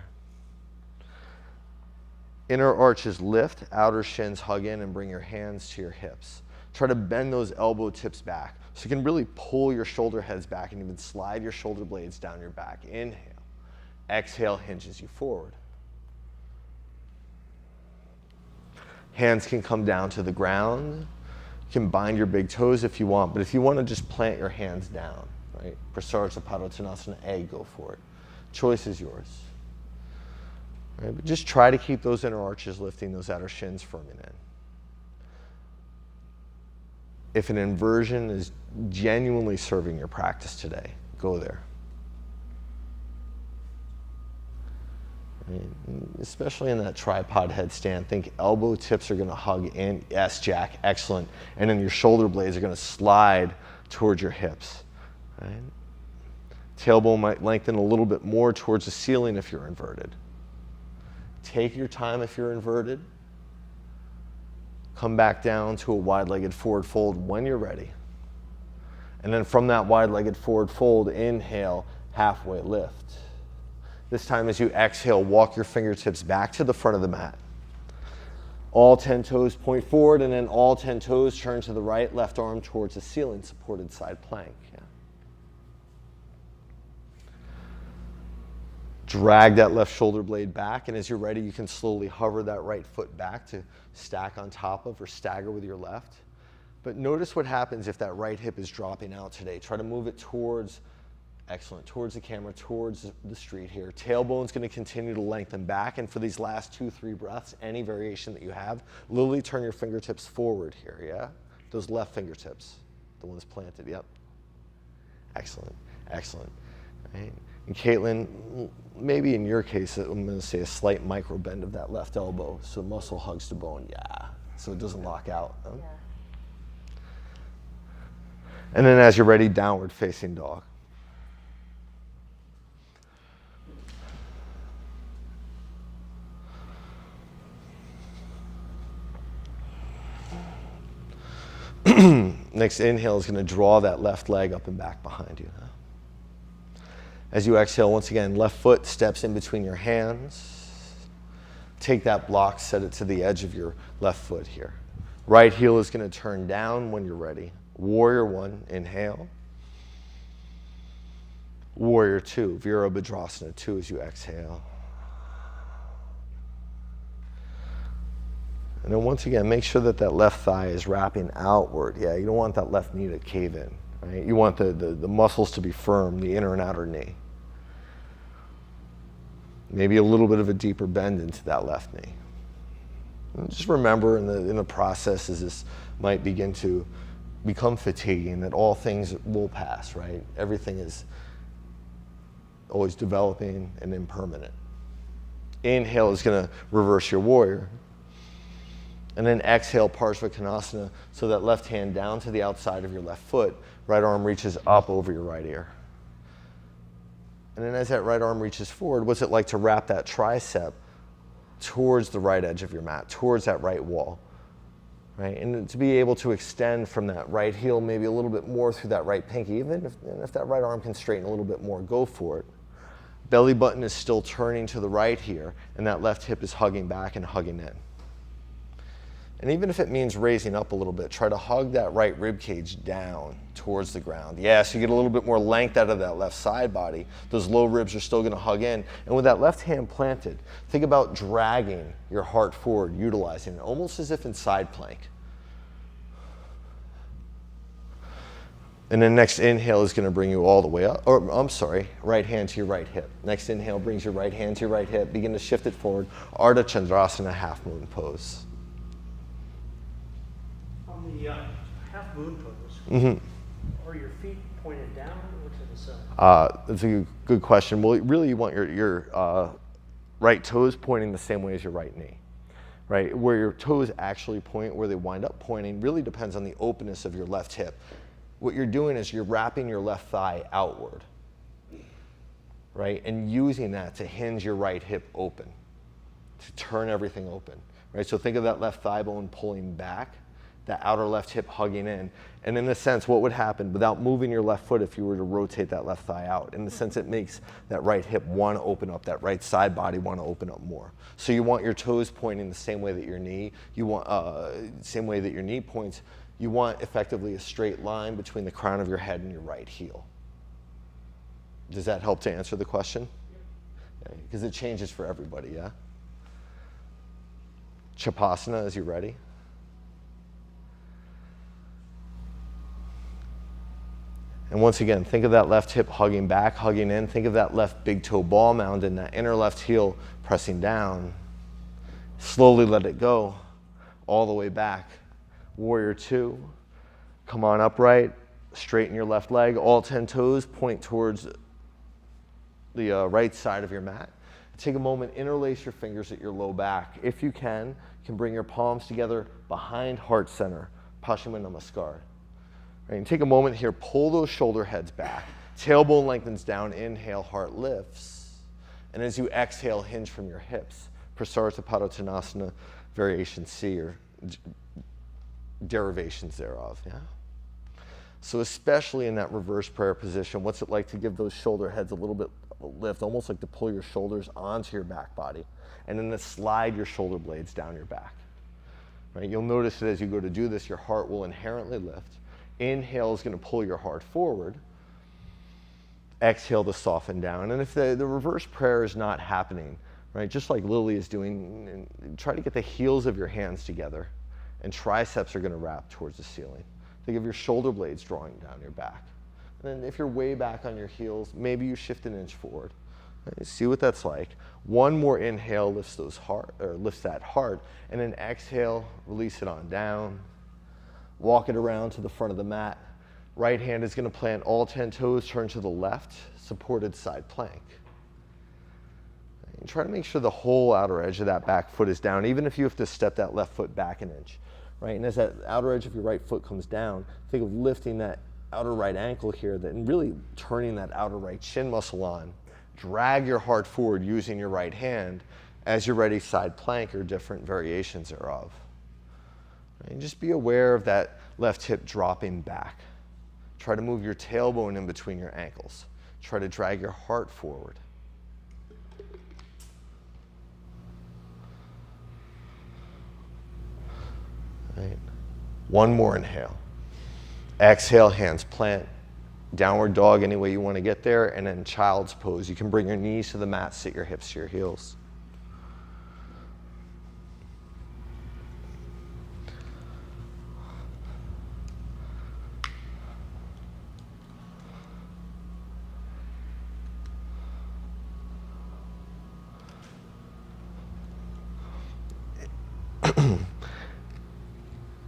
Inner arches lift, outer shins hug in, and bring your hands to your hips. Try to bend those elbow tips back so you can really pull your shoulder heads back and even slide your shoulder blades down your back. Inhale. Exhale hinges you forward. Hands can come down to the ground. You can bind your big toes if you want, but if you want to just plant your hands down, right? Prasarita Padottanasana A, go for it. Choice is yours. Right? But just try to keep those inner arches lifting, those outer shins firming in. If an inversion is genuinely serving your practice today, go there. Right? Especially in that tripod headstand, think elbow tips are going to hug in. Yes, Jack, excellent. And then your shoulder blades are going to slide towards your hips. Right? Tailbone might lengthen a little bit more towards the ceiling if you're inverted. Take your time if you're inverted. Come back down to a wide-legged forward fold when you're ready. And then from that wide-legged forward fold, inhale, halfway lift. This time as you exhale, walk your fingertips back to the front of the mat. All 10 toes point forward, and then all 10 toes turn to the right, left arm towards the ceiling, supported side plank. Yeah. Drag that left shoulder blade back, and as you're ready, you can slowly hover that right foot back to stack on top of or stagger with your left. But notice what happens if that right hip is dropping out today. Try to move it towards, excellent, towards the camera, towards the street here. Tailbone's going to continue to lengthen back, and for these last 2-3 breaths, any variation that you have, literally turn your fingertips forward here, yeah? Those left fingertips, the ones planted, yep. Excellent, excellent. Right? And Caitlin, maybe in your case, I'm going to say a slight micro bend of that left elbow, so muscle hugs to bone, yeah, so it doesn't lock out. Huh? Yeah. And then as you're ready, downward facing dog. Next inhale is going to draw that left leg up and back behind you. As you exhale, once again, left foot steps in between your hands. Take that block, set it to the edge of your left foot here. Right heel is going to turn down when you're ready. Warrior one, inhale. Warrior two, Virabhadrasana 2 as you exhale. And then once again, make sure that that left thigh is wrapping outward. Yeah, you don't want that left knee to cave in. Right? You want the muscles to be firm, the inner and outer knee. Maybe a little bit of a deeper bend into that left knee. And just remember in the process as this might begin to become fatiguing, that all things will pass, right? Everything is always developing and impermanent. Inhale is going to reverse your warrior. And then exhale, Parsva Konasana, so that left hand down to the outside of your left foot, right arm reaches up over your right ear. And then as that right arm reaches forward, what's it like to wrap that tricep towards the right edge of your mat, towards that right wall, right? And to be able to extend from that right heel maybe a little bit more through that right pinky, even if that right arm can straighten a little bit more, go for it. Belly button is still turning to the right here, and that left hip is hugging back and hugging in. And even if it means raising up a little bit, try to hug that right rib cage down towards the ground. Yeah, so you get a little bit more length out of that left side body. Those low ribs are still gonna hug in. And with that left hand planted, think about dragging your heart forward, utilizing it, almost as if in side plank. And then next inhale is gonna bring you all the way up, or I'm sorry, right hand to your right hip. Next inhale brings your right hand to your right hip. Begin to shift it forward. Ardha Chandrasana, half moon pose. The half moon pose, are your feet pointed down or to the side? That's a good question. Well, really you want your right toes pointing the same way as your right knee, right? Where your toes actually point, where they wind up pointing, really depends on the openness of your left hip. What you're doing is you're wrapping your left thigh outward, right? And using that to hinge your right hip open, to turn everything open, right? So think of that left thigh bone pulling back, that outer left hip hugging in. And in a sense, what would happen without moving your left foot if you were to rotate that left thigh out? In the sense, it makes that right hip want to open up, that right side body want to open up more. So you want your toes pointing the same way that your knee, same way that your knee points. You want effectively a straight line between the crown of your head and your right heel. Does that help to answer the question? Because it changes for everybody, yeah? Chapasana, as you're ready. And once again, think of that left hip hugging back, hugging in. Think of that left big toe ball mound and that inner left heel pressing down. Slowly let it go all the way back. Warrior two. Come on upright. Straighten your left leg. All 10 toes point towards the right side of your mat. Take a moment, interlace your fingers at your low back. If you can bring your palms together behind heart center. Paschimma Namaskar. Right, and take a moment here, pull those shoulder heads back. Tailbone lengthens down, inhale, heart lifts. And as you exhale, hinge from your hips. Prasarita Padottanasana, variation C, or derivations thereof, yeah? So especially in that reverse prayer position, what's it like to give those shoulder heads a little bit of a lift, almost like to pull your shoulders onto your back body, and then to slide your shoulder blades down your back. Right? You'll notice that as you go to do this, your heart will inherently lift. Inhale is going to pull your heart forward. Exhale to soften down. And if the reverse prayer is not happening, right, just like Lily is doing, try to get the heels of your hands together, and triceps are going to wrap towards the ceiling. Think of your shoulder blades drawing down your back. And then if you're way back on your heels, maybe you shift an inch forward. Right? See what that's like. One more inhale lifts that heart, and then exhale, release it on down. Walk it around to the front of the mat. Right hand is going to plant all 10 toes, turn to the left, supported side plank. And try to make sure the whole outer edge of that back foot is down, even if you have to step that left foot back an inch. Right? And as that outer edge of your right foot comes down, think of lifting that outer right ankle here, and really turning that outer right shin muscle on. Drag your heart forward using your right hand as you're ready, side plank or different variations thereof. And just be aware of that left hip dropping back. Try to move your tailbone in between your ankles. Try to drag your heart forward. Right. One more inhale. Exhale, hands plant. Downward dog any way you want to get there, and then child's pose. You can bring your knees to the mat, sit your hips to your heels.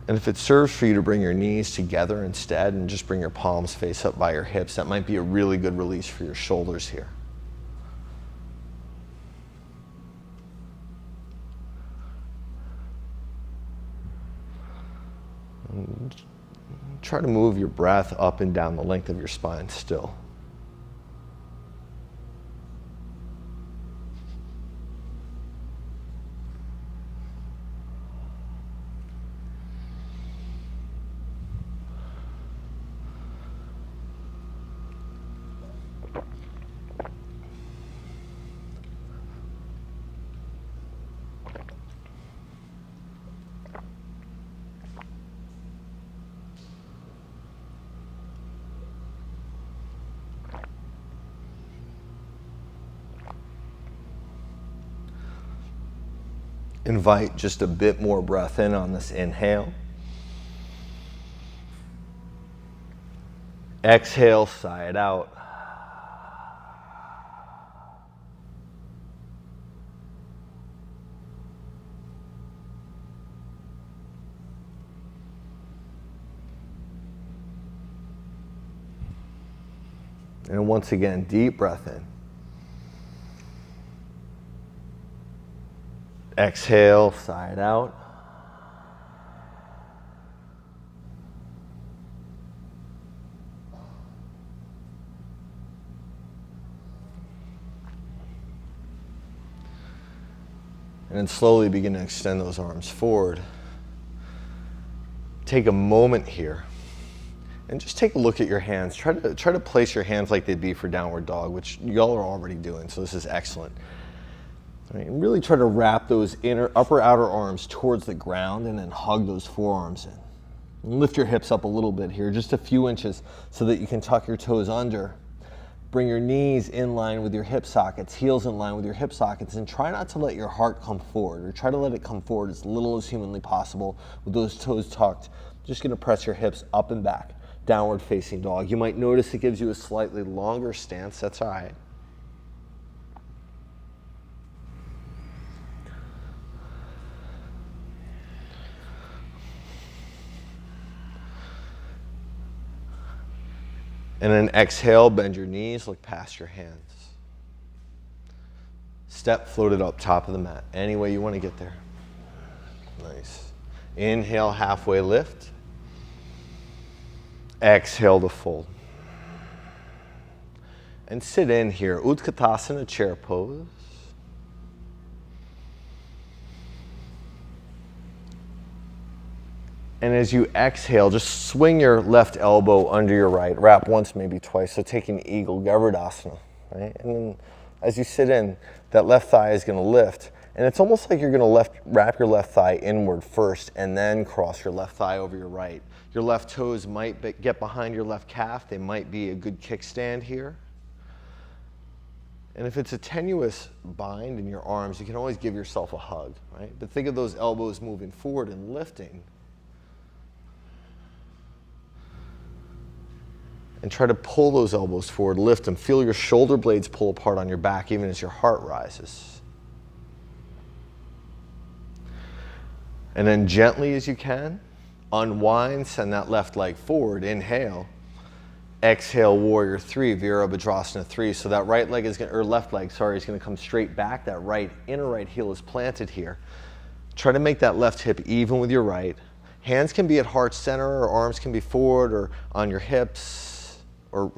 And if it serves for you to bring your knees together instead and just bring your palms face up by your hips, that might be a really good release for your shoulders here. And try to move your breath up and down the length of your spine still. Invite just a bit more breath in on this inhale. Exhale, sigh it out. And once again, deep breath in. Exhale, sigh it out. And then slowly begin to extend those arms forward. Take a moment here and just take a look at your hands. Try to place your hands like they'd be for downward dog, which y'all are already doing, so this is excellent. All right, and really try to wrap those upper outer arms towards the ground and then hug those forearms in. And lift your hips up a little bit here, just a few inches, so that you can tuck your toes under. Bring your knees in line with your hip sockets, heels in line with your hip sockets, and try not to let your heart come forward, or try to let it come forward as little as humanly possible with those toes tucked. Just gonna press your hips up and back, downward facing dog. You might notice it gives you a slightly longer stance, that's all right. And then exhale, bend your knees, look past your hands. Step floated up top of the mat, any way you want to get there. Nice. Inhale, halfway lift. Exhale to fold. And sit in here, Utkatasana, chair pose. And as you exhale, just swing your left elbow under your right. Wrap once, maybe twice. So taking Eagle Garbhadasana, right? And then as you sit in, that left thigh is going to lift. And it's almost like you're going to wrap your left thigh inward first and then cross your left thigh over your right. Your left toes might get behind your left calf. They might be a good kickstand here. And if it's a tenuous bind in your arms, you can always give yourself a hug, right? But think of those elbows moving forward and lifting. And try to pull those elbows forward, lift them. Feel your shoulder blades pull apart on your back even as your heart rises. And then gently as you can, unwind, send that left leg forward, inhale. Exhale, warrior three, Virabhadrasana 3. So that right leg is left leg, is gonna come straight back. That inner right heel is planted here. Try to make that left hip even with your right. Hands can be at heart center, or arms can be forward or on your hips, or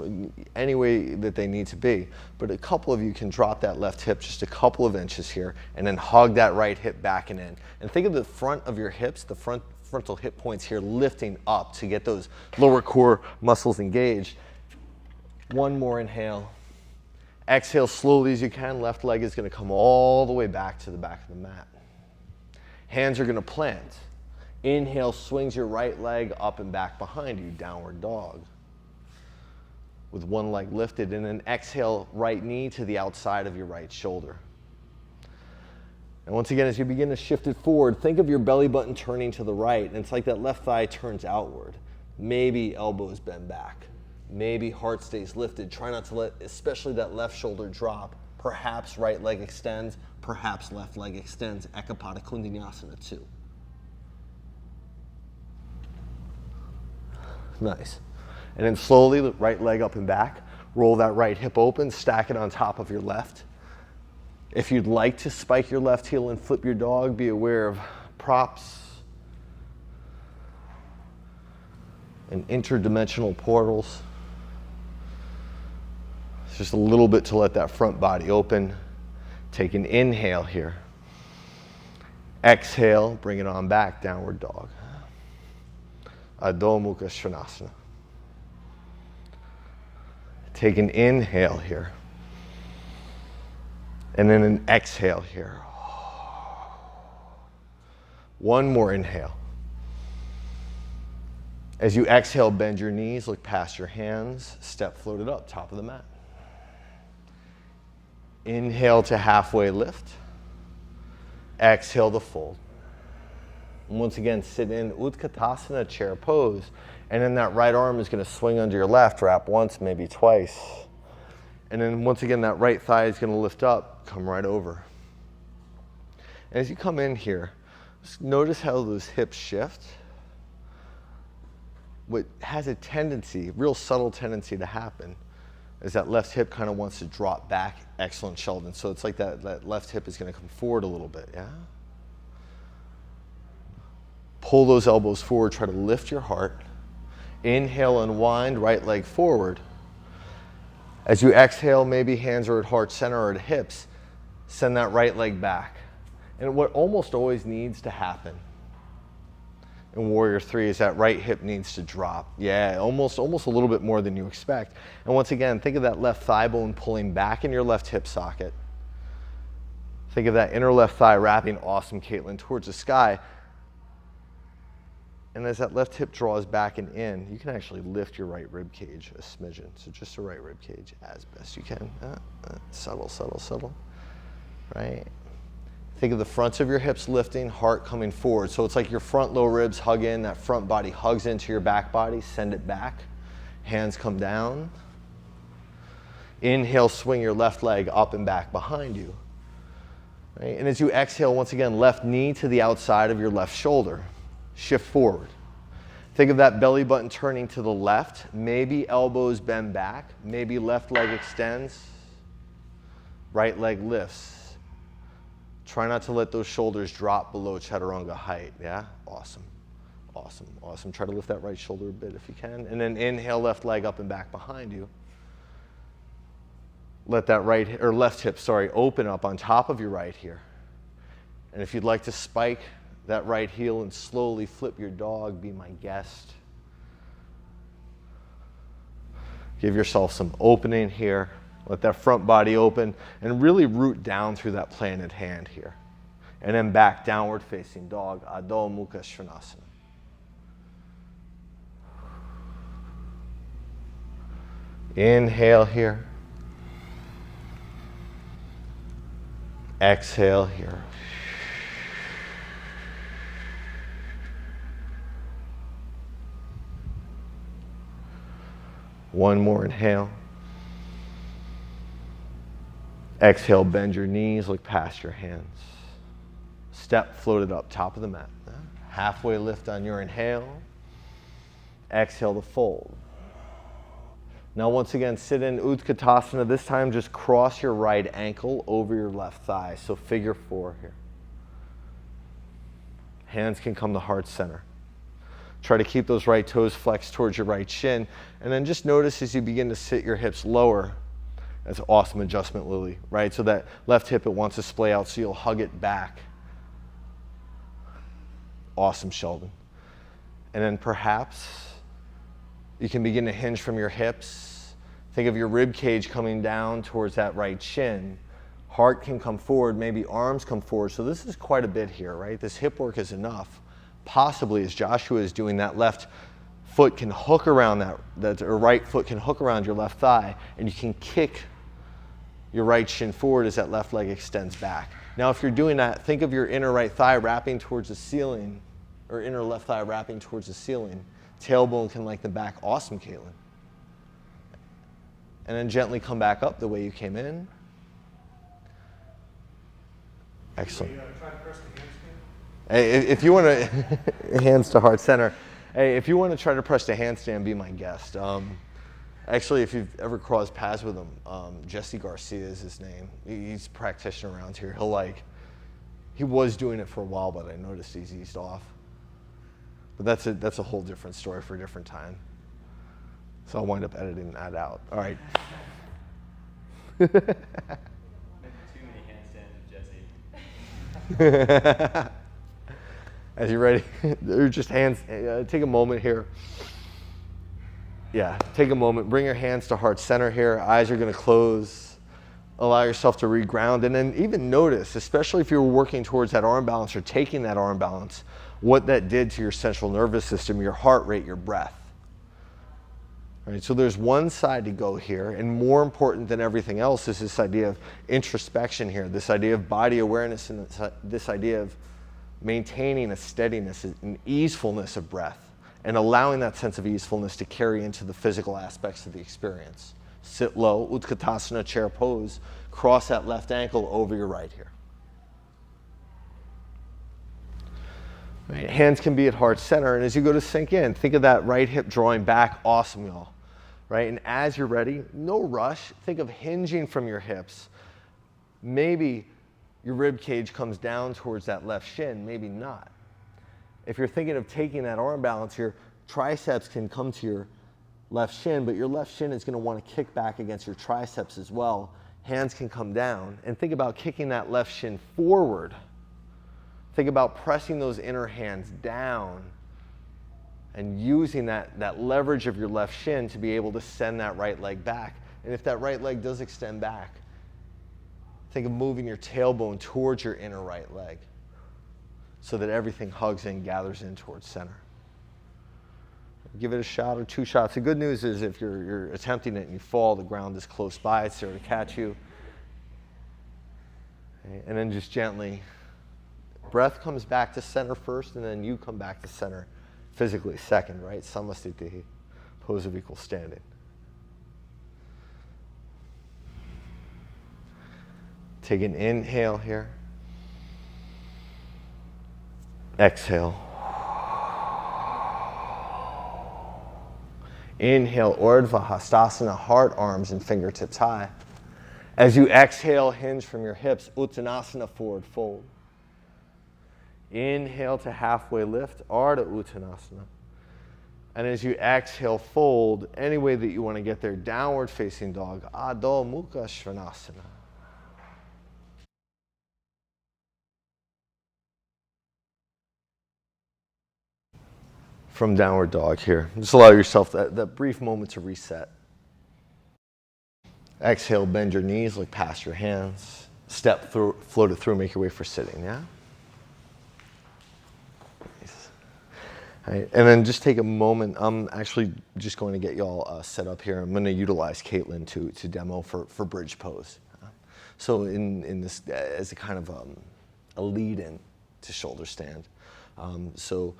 any way that they need to be. But a couple of you can drop that left hip just a couple of inches here and then hug that right hip back and in. And think of the front of your hips, the frontal hip points here lifting up to get those lower core muscles engaged. One more inhale. Exhale slowly as you can. Left leg is going to come all the way back to the back of the mat. Hands are going to plant. Inhale, swings your right leg up and back behind you, downward dog. With one leg lifted, and then exhale, right knee to the outside of your right shoulder. And once again, as you begin to shift it forward, think of your belly button turning to the right, and it's like that left thigh turns outward. Maybe elbows bend back. Maybe heart stays lifted. Try not to let, especially that left shoulder drop. Perhaps right leg extends, perhaps left leg extends. Ekapada Kundinasana 2. Nice. And then slowly, the right leg up and back. Roll that right hip open, stack it on top of your left. If you'd like to spike your left heel and flip your dog, be aware of props and interdimensional portals. It's just a little bit to let that front body open. Take an inhale here. Exhale, bring it on back, downward dog. Adho Mukha Svanasana. Take an inhale here. And then an exhale here. One more inhale. As you exhale, bend your knees, look past your hands, step floated up, top of the mat. Inhale to halfway lift. Exhale to fold. And once again, sit in Utkatasana chair pose. And then that right arm is going to swing under your left, wrap once, maybe twice. And then once again, that right thigh is going to lift up, come right over. And as you come in here, just notice how those hips shift. What has a tendency, real subtle tendency to happen, is that left hip kind of wants to drop back. Excellent, Sheldon. So it's like that left hip is going to come forward a little bit, yeah? Pull those elbows forward, try to lift your heart. Inhale, unwind, right leg forward. As you exhale, maybe hands are at heart center or at hips, send that right leg back. And what almost always needs to happen in Warrior 3 is that right hip needs to drop. Yeah, almost a little bit more than you expect. And once again, think of that left thigh bone pulling back in your left hip socket. Think of that inner left thigh wrapping, awesome, Caitlin, towards the sky. And as that left hip draws back and in, you can actually lift your right rib cage a smidgen. So just the right rib cage as best you can. Subtle, subtle, subtle. Right? Think of the fronts of your hips lifting, heart coming forward. So it's like your front low ribs hug in, that front body hugs into your back body, send it back. Hands come down. Inhale, swing your left leg up and back behind you. Right? And as you exhale, once again, left knee to the outside of your left shoulder. Shift forward. Think of that belly button turning to the left. Maybe elbows bend back. Maybe left leg extends. Right leg lifts. Try not to let those shoulders drop below chaturanga height. Yeah? Awesome. Awesome. Awesome. Try to lift that right shoulder a bit if you can. And then inhale, left leg up and back behind you. Let that left hip, open up on top of your right here. And if you'd like to spike that right heel and slowly flip your dog, be my guest. Give yourself some opening here. Let that front body open and really root down through that planted hand here. And then back, downward facing dog, Adho Mukha Svanasana. Inhale here. Exhale here. One more inhale. Exhale, bend your knees, look past your hands. Step floated up, top of the mat. Halfway lift on your inhale. Exhale to fold. Now once again, sit in Utkatasana. This time just cross your right ankle over your left thigh. So figure 4 here. Hands can come to heart center. Try to keep those right toes flexed towards your right shin. And then just notice as you begin to sit your hips lower. That's an awesome adjustment, Lily, right? So that left hip, it wants to splay out, so you'll hug it back. Awesome, Sheldon. And then perhaps you can begin to hinge from your hips. Think of your rib cage coming down towards that right shin. Heart can come forward, maybe arms come forward. So this is quite a bit here, right? This hip work is enough. Possibly as Joshua is doing, that left foot can hook around or right foot can hook around your left thigh, and you can kick your right shin forward as that left leg extends back. Now if you're doing that, think of your inner right thigh wrapping towards the ceiling, or inner left thigh wrapping towards the ceiling. Tailbone can lengthen back. Awesome, Caitlin. And then gently come back up the way you came in. Excellent. Try to press the handstand. Hey, if you want to, hands to heart center. Hey, if you want to try to press the handstand, be my guest. Actually, if you've ever crossed paths with him, Jesse Garcia is his name. He's a practitioner around here. He was doing it for a while, but I noticed he's eased off. But that's a whole different story for a different time. So I'll wind up editing that out. All right. Maybe too many handstands with Jesse. As you're ready, they're just hands. Take a moment here. Yeah, take a moment. Bring your hands to heart center here. Eyes are going to close. Allow yourself to reground. And then even notice, especially if you're working towards that arm balance or taking that arm balance, what that did to your central nervous system, your heart rate, your breath. Right, so there's one side to go here, and more important than everything else is this idea of introspection here, this idea of body awareness, and this idea of maintaining a steadiness, an easefulness of breath, and allowing that sense of easefulness to carry into the physical aspects of the experience. Sit low, Utkatasana, chair pose, cross that left ankle over your right here. Right, hands can be at heart center, and as you go to sink in, think of that right hip drawing back. Awesome, y'all. Right, and as you're ready, no rush. Think of hinging from your hips. Maybe your rib cage comes down towards that left shin, maybe not. If you're thinking of taking that arm balance here, triceps can come to your left shin, but your left shin is going to want to kick back against your triceps as well. Hands can come down, and think about kicking that left shin forward. Think about pressing those inner hands down and using that leverage of your left shin to be able to send that right leg back. And if that right leg does extend back, think of moving your tailbone towards your inner right leg so that everything hugs in, gathers in towards center. Give it a shot or 2 shots. The good news is if you're attempting it and you fall, the ground is close by, it's there to catch you. Okay, and then just gently, breath comes back to center first, and then you come back to center physically second, right? Samasthiti, pose of equal standing. Take an inhale here. Exhale. Inhale, Urdhva Hastasana, heart, arms, and fingertips high. As you exhale, hinge from your hips, Uttanasana, forward fold. Inhale to halfway lift, Ardha Uttanasana. And as you exhale, fold any way that you want to get there, downward facing dog, Adho Mukha Svanasana. From downward dog here, just allow yourself that brief moment to reset. Exhale, bend your knees, look past your hands. Step through, float it through, make your way for sitting, yeah? Nice. All right, and then just take a moment. I'm actually just going to get y'all set up here. I'm going to utilize Caitlin to demo for bridge pose. So in this, as a kind of a lead-in to shoulder stand. So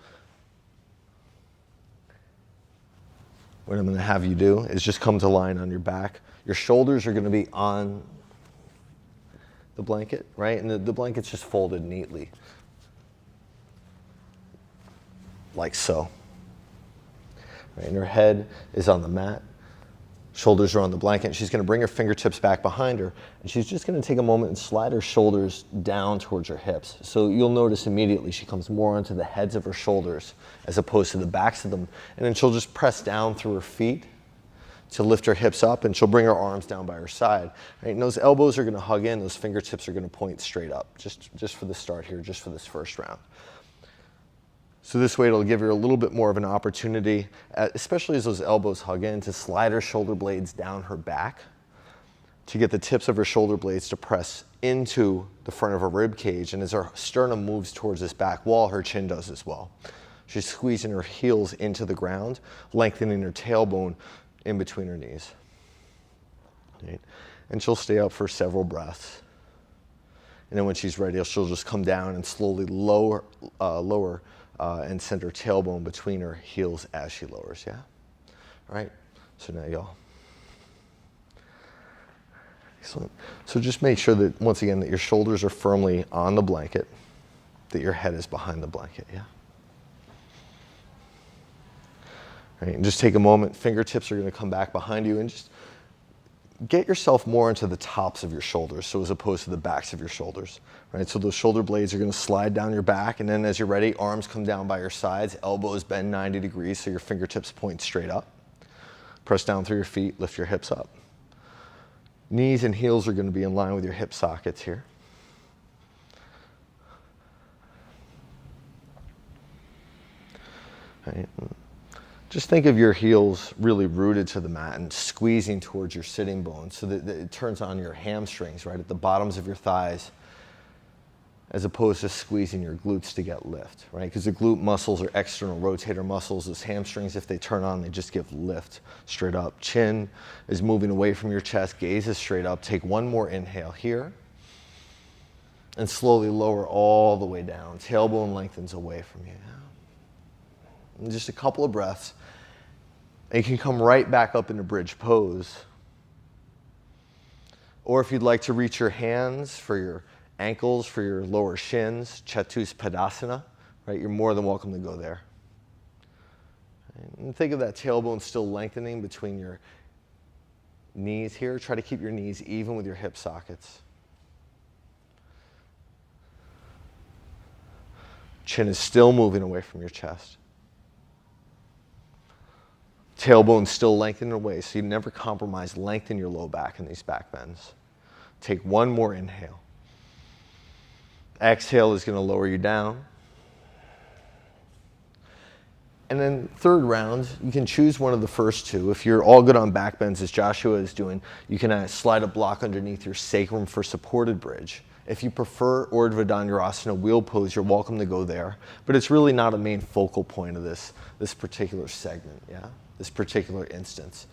what I'm going to have you do is just come to line on your back. Your shoulders are going to be on the blanket, right? And the blanket's just folded neatly, like so. Right? And her head is on the mat. Shoulders are on the blanket. She's going to bring her fingertips back behind her, and she's just going to take a moment and slide her shoulders down towards her hips. So you'll notice immediately she comes more onto the heads of her shoulders as opposed to the backs of them. And then she'll just press down through her feet to lift her hips up, and she'll bring her arms down by her side. Right? And those elbows are going to hug in. Those fingertips are going to point straight up, just for the start here, just for this first round. So this way it'll give her a little bit more of an opportunity, especially as those elbows hug in, to slide her shoulder blades down her back, to get the tips of her shoulder blades to press into the front of her rib cage. And as her sternum moves towards this back wall, her chin does as well. She's squeezing her heels into the ground, lengthening her tailbone in between her knees. Right? And she'll stay up for several breaths. And then when she's ready, she'll just come down and slowly lower and send her tailbone between her heels as she lowers, yeah? All right, so now y'all. Excellent. So just make sure that, once again, that your shoulders are firmly on the blanket, that your head is behind the blanket, yeah? All right, and just take a moment. Fingertips are going to come back behind you, and just get yourself more into the tops of your shoulders, so as opposed to the backs of your shoulders, right? So those shoulder blades are going to slide down your back, and then as you're ready, arms come down by your sides, elbows bend 90 degrees, so your fingertips point straight up. Press down through your feet, lift your hips up. Knees and heels are going to be in line with your hip sockets here. Right. Just think of your heels really rooted to the mat and squeezing towards your sitting bones so that it turns on your hamstrings, right, at the bottoms of your thighs. as opposed to squeezing your glutes to get lift, right? Because the glute muscles are external rotator muscles. Those hamstrings, if they turn on, they just give lift straight up. Chin is moving away from your chest, gaze is straight up. Take one more inhale here, and slowly lower all the way down. Tailbone lengthens away from you. And just a couple of breaths. And you can come right back up into bridge pose. Or if you'd like to reach your hands for your ankles, for your lower shins, Chatuspadasana, right? You're more than welcome to go there. And think of that tailbone still lengthening between your knees here. Try to keep your knees even with your hip sockets. Chin is still moving away from your chest. Tailbone still lengthening away, so you never compromise. Lengthen your low back in these back bends. Take one more inhale. Exhale is going to lower you down. And then third round, you can choose one of the first two. If you're all good on back bends, as Joshua is doing, you can slide a block underneath your sacrum for supported bridge. If you prefer Urdhva Dhanurasana wheel pose, you're welcome to go there. But it's really not a main focal point of this particular segment, yeah? This particular instance.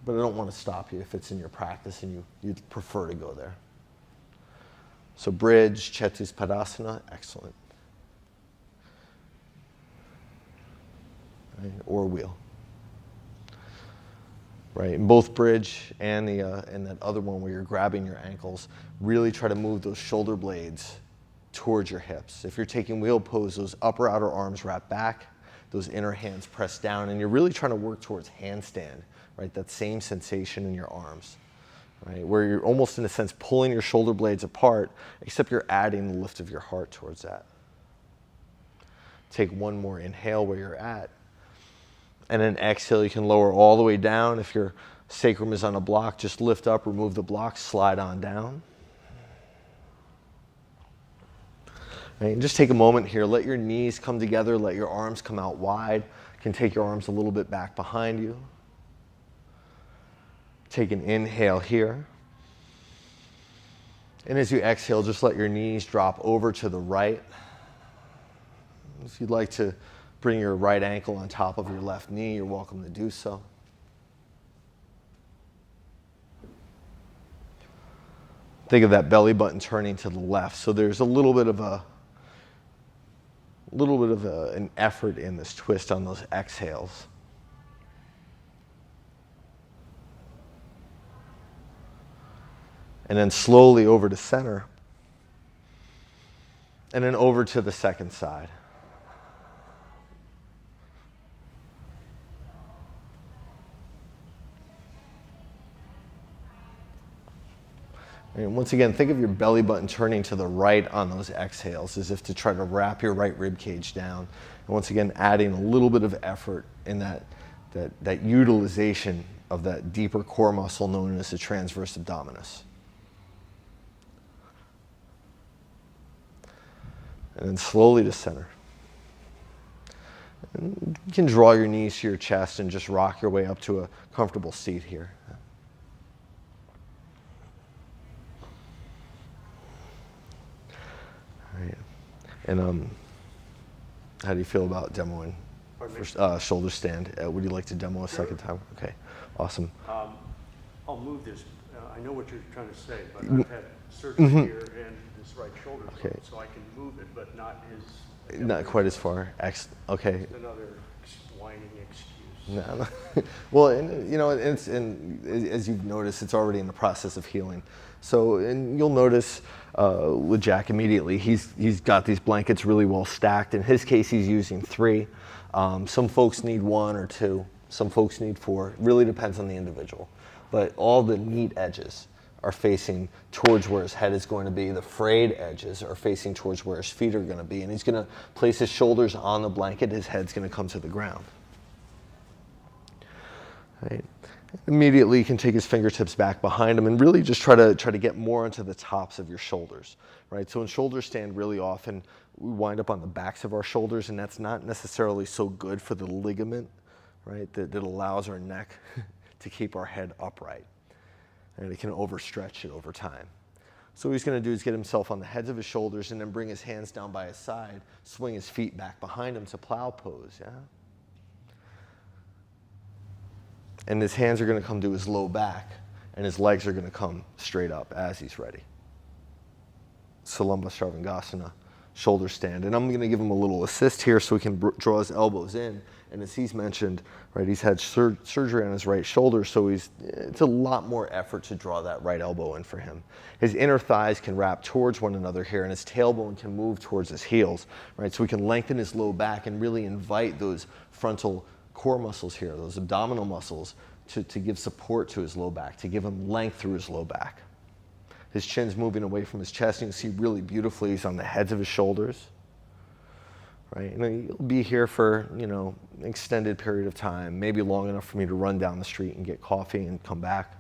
But I don't want to stop you if it's in your practice and you'd prefer to go there. So bridge, Chatuspadasana, excellent. Right, or wheel. Right, in both bridge and that other one where you're grabbing your ankles, really try to move those shoulder blades towards your hips. If you're taking wheel pose, those upper outer arms wrap back, those inner hands press down, and you're really trying to work towards handstand, right? That same sensation in your arms, right? Where you're almost in a sense pulling your shoulder blades apart, except you're adding the lift of your heart towards that. Take one more inhale where you're at. And then exhale, you can lower all the way down. If your sacrum is on a block, just lift up, remove the block, slide on down. Right, and just take a moment here. Let your knees come together. Let your arms come out wide. You can take your arms a little bit back behind you. Take an inhale here. And as you exhale, just let your knees drop over to the right. If you'd like to bring your right ankle on top of your left knee, you're welcome to do so. Think of that belly button turning to the left. So there's a little bit of an effort in this twist on those exhales. And then slowly over to center. And then over to the second side. And once again, think of your belly button turning to the right on those exhales, as if to try to wrap your right rib cage down. And once again, adding a little bit of effort in that utilization of that deeper core muscle known as the transverse abdominis. And then slowly to center. And you can draw your knees to your chest and just rock your way up to a comfortable seat here. And how do you feel about demoing shoulder stand? Would you like to demo a second time? Okay, awesome. I'll move this. I know what you're trying to say, but I've had surgery here and this right shoulder, Okay. so I can move it, but not as... Not quite as far. Okay. Just another whining excuse. No. Well, and as you've noticed, it's already in the process of healing. So, and you'll notice with Jack immediately, he's got these blankets really well stacked. In his case, he's using 3. Some folks need 1 or 2. Some folks need 4. It really depends on the individual. But all the neat edges are facing towards where his head is going to be. The frayed edges are facing towards where his feet are going to be. And he's going to place his shoulders on the blanket. His head's going to come to the ground. Right. Immediately, you can take his fingertips back behind him and really just try to get more into the tops of your shoulders, right? So in shoulder stand, really often we wind up on the backs of our shoulders, and that's not necessarily so good for the ligament, right? That allows our neck to keep our head upright, and it can overstretch it over time. So what he's going to do is get himself on the heads of his shoulders and then bring his hands down by his side, swing his feet back behind him to plow pose, yeah? And his hands are going to come to his low back, and his legs are going to come straight up as he's ready. Salamba Sarvangasana, shoulder stand. And I'm going to give him a little assist here so he can draw his elbows in. And as he's mentioned, right, he's had surgery on his right shoulder, so it's a lot more effort to draw that right elbow in for him. His inner thighs can wrap towards one another here, and his tailbone can move towards his heels, right? So we can lengthen his low back and really invite those frontal core muscles here, those abdominal muscles, to give support to his low back, to give him length through his low back. His chin's moving away from his chest. You can see really beautifully he's on the heads of his shoulders. Right? And he'll be here for, an extended period of time, maybe long enough for me to run down the street and get coffee and come back.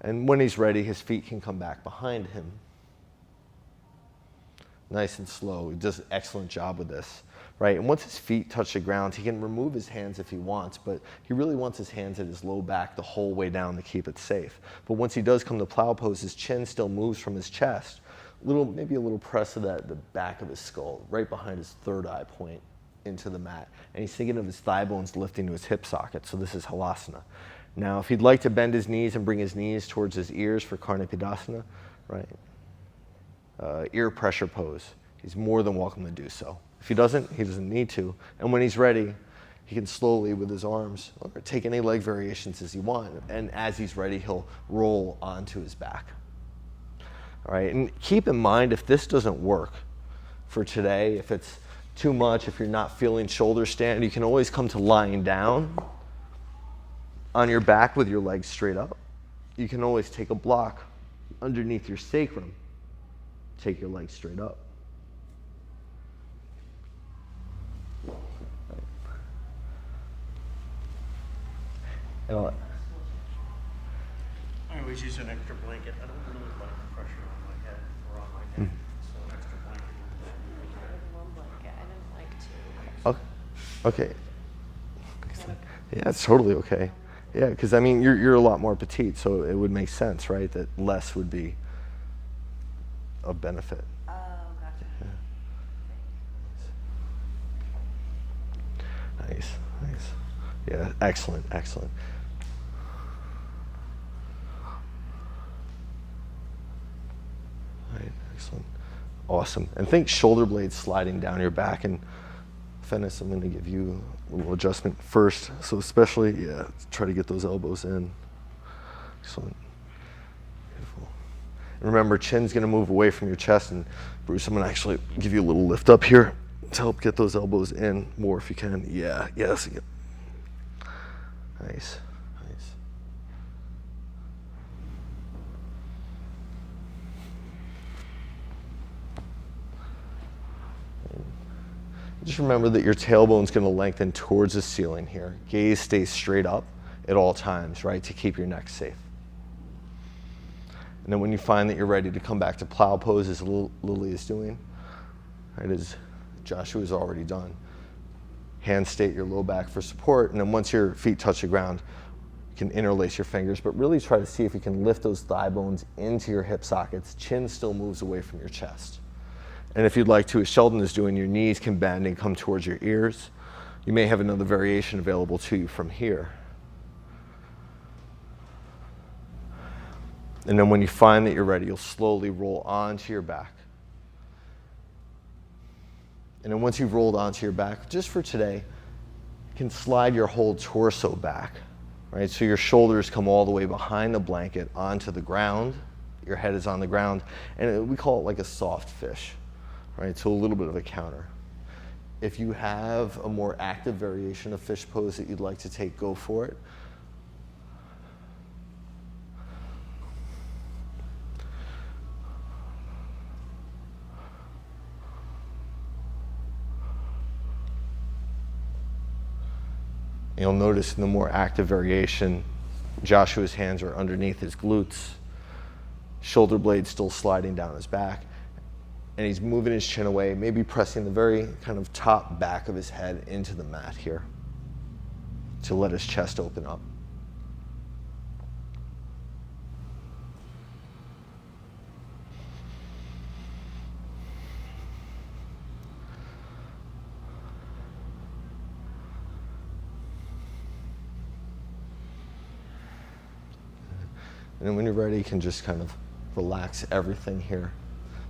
And when he's ready, his feet can come back behind him. Nice and slow. He does an excellent job with this. Right? And once his feet touch the ground, he can remove his hands if he wants, but he really wants his hands at his low back the whole way down to keep it safe. But once he does come to plow pose, his chin still moves from his chest. Maybe a little press of the back of his skull, right behind his third eye point into the mat. And he's thinking of his thigh bones lifting to his hip socket, so this is Halasana. Now, if he'd like to bend his knees and bring his knees towards his ears for Karnapidasana, right? Ear pressure pose, he's more than welcome to do so. If he doesn't need to. And when he's ready, he can slowly, with his arms, or take any leg variations as he wants. And as he's ready, he'll roll onto his back. All right, and keep in mind, if this doesn't work for today, if it's too much, if you're not feeling shoulder stand, you can always come to lying down on your back with your legs straight up. You can always take a block underneath your sacrum. Take your legs straight up. I always use an extra blanket. I don't really like the pressure on my head or on my neck. So an extra blanket. One blanket. I didn't like to. Okay. Yeah, it's totally okay. Yeah, because I mean, you're a lot more petite, so it would make sense, right, that less would be a benefit. Oh, gotcha. Yeah. Nice. Yeah, excellent. Right, excellent. Awesome. And think shoulder blades sliding down your back. And Fennis, I'm going to give you a little adjustment first. So especially, try to get those elbows in. Excellent. Beautiful. And remember, chin's going to move away from your chest. And Bruce, I'm going to actually give you a little lift up here to help get those elbows in more if you can. Yeah, yes. Nice. Just remember that your tailbone's going to lengthen towards the ceiling here. Gaze stays straight up at all times, right, to keep your neck safe. And then when you find that you're ready to come back to plow pose, as Lily is doing, right, as Joshua's already done, hands stay at your low back for support, and then once your feet touch the ground, you can interlace your fingers, but really try to see if you can lift those thigh bones into your hip sockets. Chin still moves away from your chest. And if you'd like to, as Sheldon is doing, your knees can bend and come towards your ears. You may have another variation available to you from here. And then when you find that you're ready, you'll slowly roll onto your back. And then once you've rolled onto your back, just for today, you can slide your whole torso back, right? So your shoulders come all the way behind the blanket onto the ground. Your head is on the ground. And we call it like a soft fish. Right, so a little bit of a counter. If you have a more active variation of fish pose that you'd like to take, go for it. You'll notice in the more active variation, Joshua's hands are underneath his glutes, shoulder blades still sliding down his back. And he's moving his chin away, maybe pressing the very kind of top back of his head into the mat here to let his chest open up. And then when you're ready, you can just kind of relax everything here,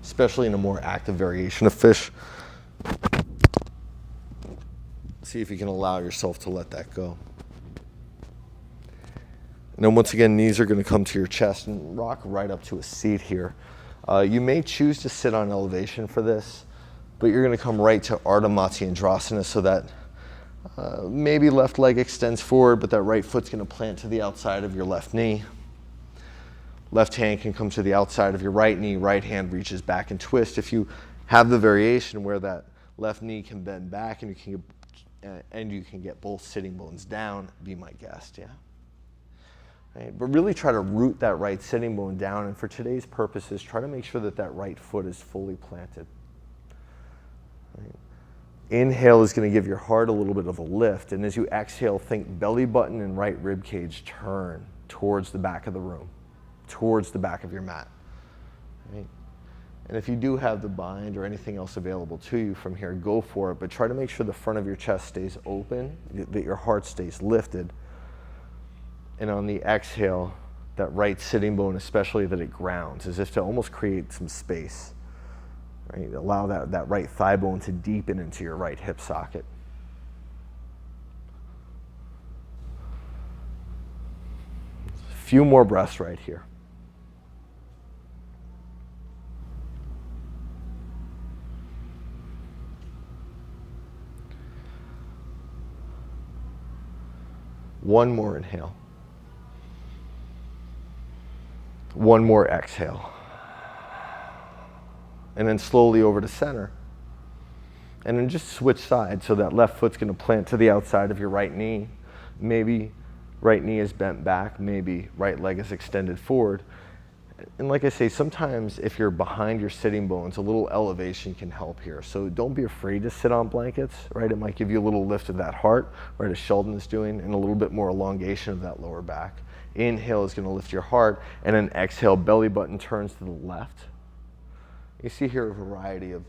especially in a more active variation of fish. See if you can allow yourself to let that go. And then once again, knees are going to come to your chest and rock right up to a seat here. You may choose to sit on elevation for this, but you're going to come right to Ardha Matsyendrasana, so that maybe left leg extends forward, but that right foot's going to plant to the outside of your left knee. Left hand can come to the outside of your right knee. Right hand reaches back and twist. If you have the variation where that left knee can bend back and you can get both sitting bones down, be my guest, yeah? Right? But really try to root that right sitting bone down, and for today's purposes, try to make sure that that right foot is fully planted. Right? Inhale is going to give your heart a little bit of a lift, and as you exhale, think belly button and right rib cage turn towards the back of the room, towards the back of your mat. Right? And if you do have the bind or anything else available to you from here, go for it, but try to make sure the front of your chest stays open, that your heart stays lifted. And on the exhale, that right sitting bone, especially, that it grounds, as if to almost create some space. Right? Allow that right thigh bone to deepen into your right hip socket. A few more breaths right here. One more inhale. One more exhale. And then slowly over to center. And then just switch sides, so that left foot's going to plant to the outside of your right knee. Maybe right knee is bent back, maybe right leg is extended forward. And like I say, sometimes if you're behind your sitting bones, a little elevation can help here. So don't be afraid to sit on blankets, right? It might give you a little lift of that heart, right, as Sheldon is doing, and a little bit more elongation of that lower back. Inhale is going to lift your heart, and then exhale, belly button turns to the left. You see here a variety of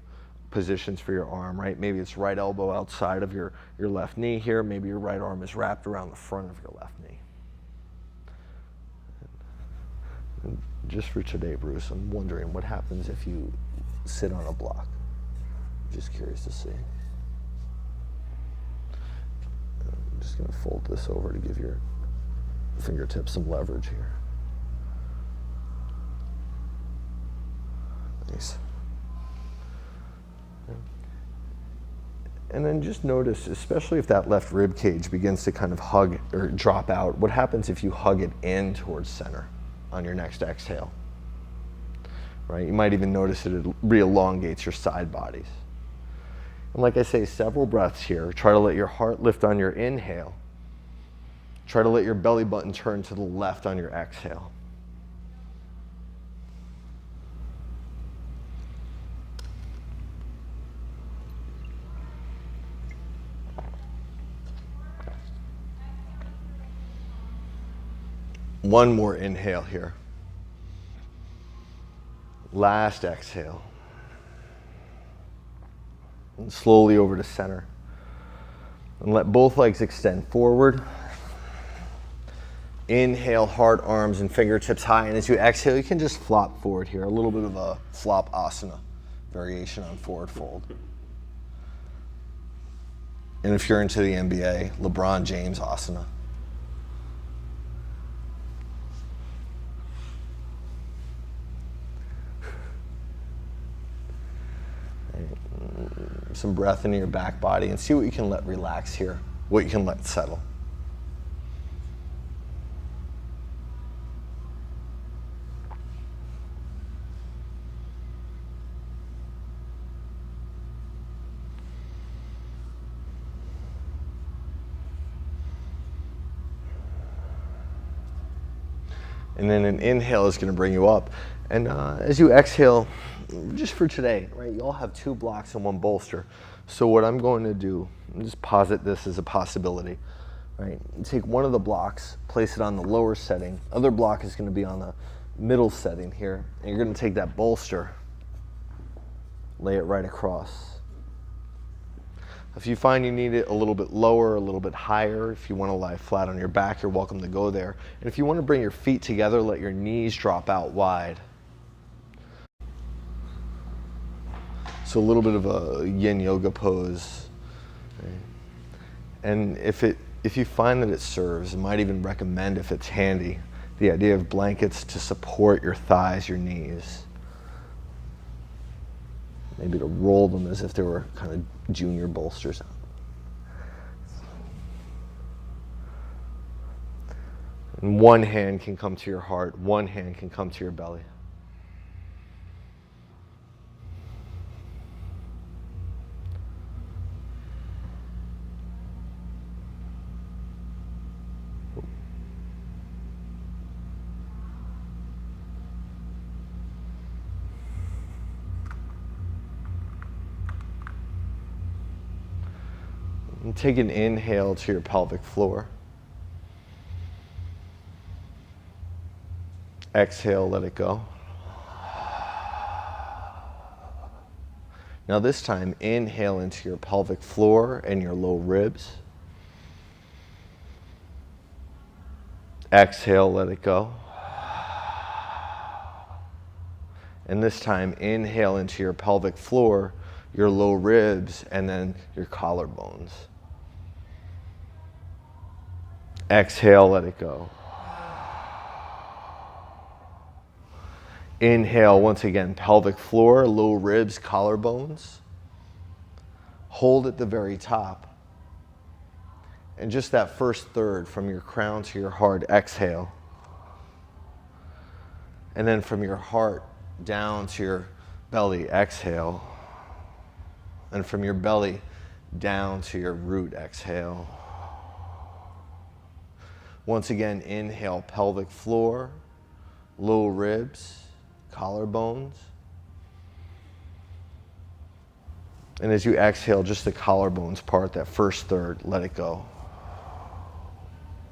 positions for your arm, right? Maybe it's right elbow outside of your left knee here. Maybe your right arm is wrapped around the front of your left knee. And just for today, Bruce, I'm wondering what happens if you sit on a block. Just curious to see. I'm just going to fold this over to give your fingertips some leverage here. Nice. And then just notice, especially if that left rib cage begins to kind of hug or drop out, what happens if you hug it in towards center on your next exhale? Right? You might even notice that it re-elongates your side bodies. And like I say, several breaths here. Try to let your heart lift on your inhale. Try to let your belly button turn to the left on your exhale. One more inhale here. Last exhale. And slowly over to center. And let both legs extend forward. Inhale, heart, arms, and fingertips high. And as you exhale, you can just flop forward here. A little bit of a flop asana variation on forward fold. And if you're into the NBA, LeBron James asana. Some breath into your back body and see what you can let relax here, what you can let settle. And then an inhale is going to bring you up. And as you exhale, just for today, right, you all have 2 blocks and 1 bolster. So what I'm going to do, just posit this as a possibility, right? Take one of the blocks, place it on the lower setting. Other block is going to be on the middle setting here. And you're going to take that bolster, lay it right across. If you find you need it a little bit lower, a little bit higher, if you want to lie flat on your back, you're welcome to go there. And if you want to bring your feet together, let your knees drop out wide. So a little bit of a yin yoga pose. And if you find that it serves, I might even recommend, if it's handy, the idea of blankets to support your thighs, your knees. Maybe to roll them as if they were kind of junior bolsters. And one hand can come to your heart, one hand can come to your belly. And take an inhale to your pelvic floor. Exhale, let it go. Now this time, inhale into your pelvic floor and your low ribs. Exhale, let it go. And this time, inhale into your pelvic floor, your low ribs, and then your collarbones. Exhale, let it go. Inhale, once again, pelvic floor, low ribs, collarbones. Hold at the very top. And just that first third from your crown to your heart, exhale. And then from your heart down to your belly, exhale. And from your belly down to your root, exhale. Once again, inhale, pelvic floor, low ribs, collarbones. And as you exhale, just the collarbones part, that first third, let it go.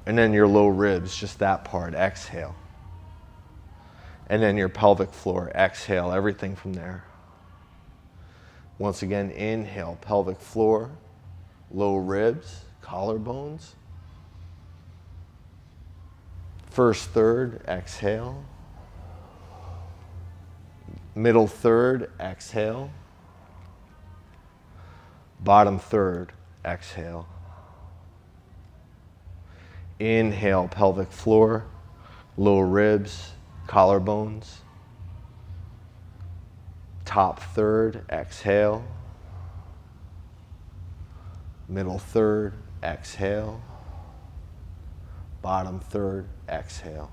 And then your low ribs, just that part, exhale. And then your pelvic floor, exhale, everything from there. Once again, inhale, pelvic floor, low ribs, collarbones. First third, exhale. Middle third, exhale. Bottom third, exhale. Inhale, pelvic floor, low ribs, collarbones. Top third, exhale. Middle third, exhale. Bottom third, exhale.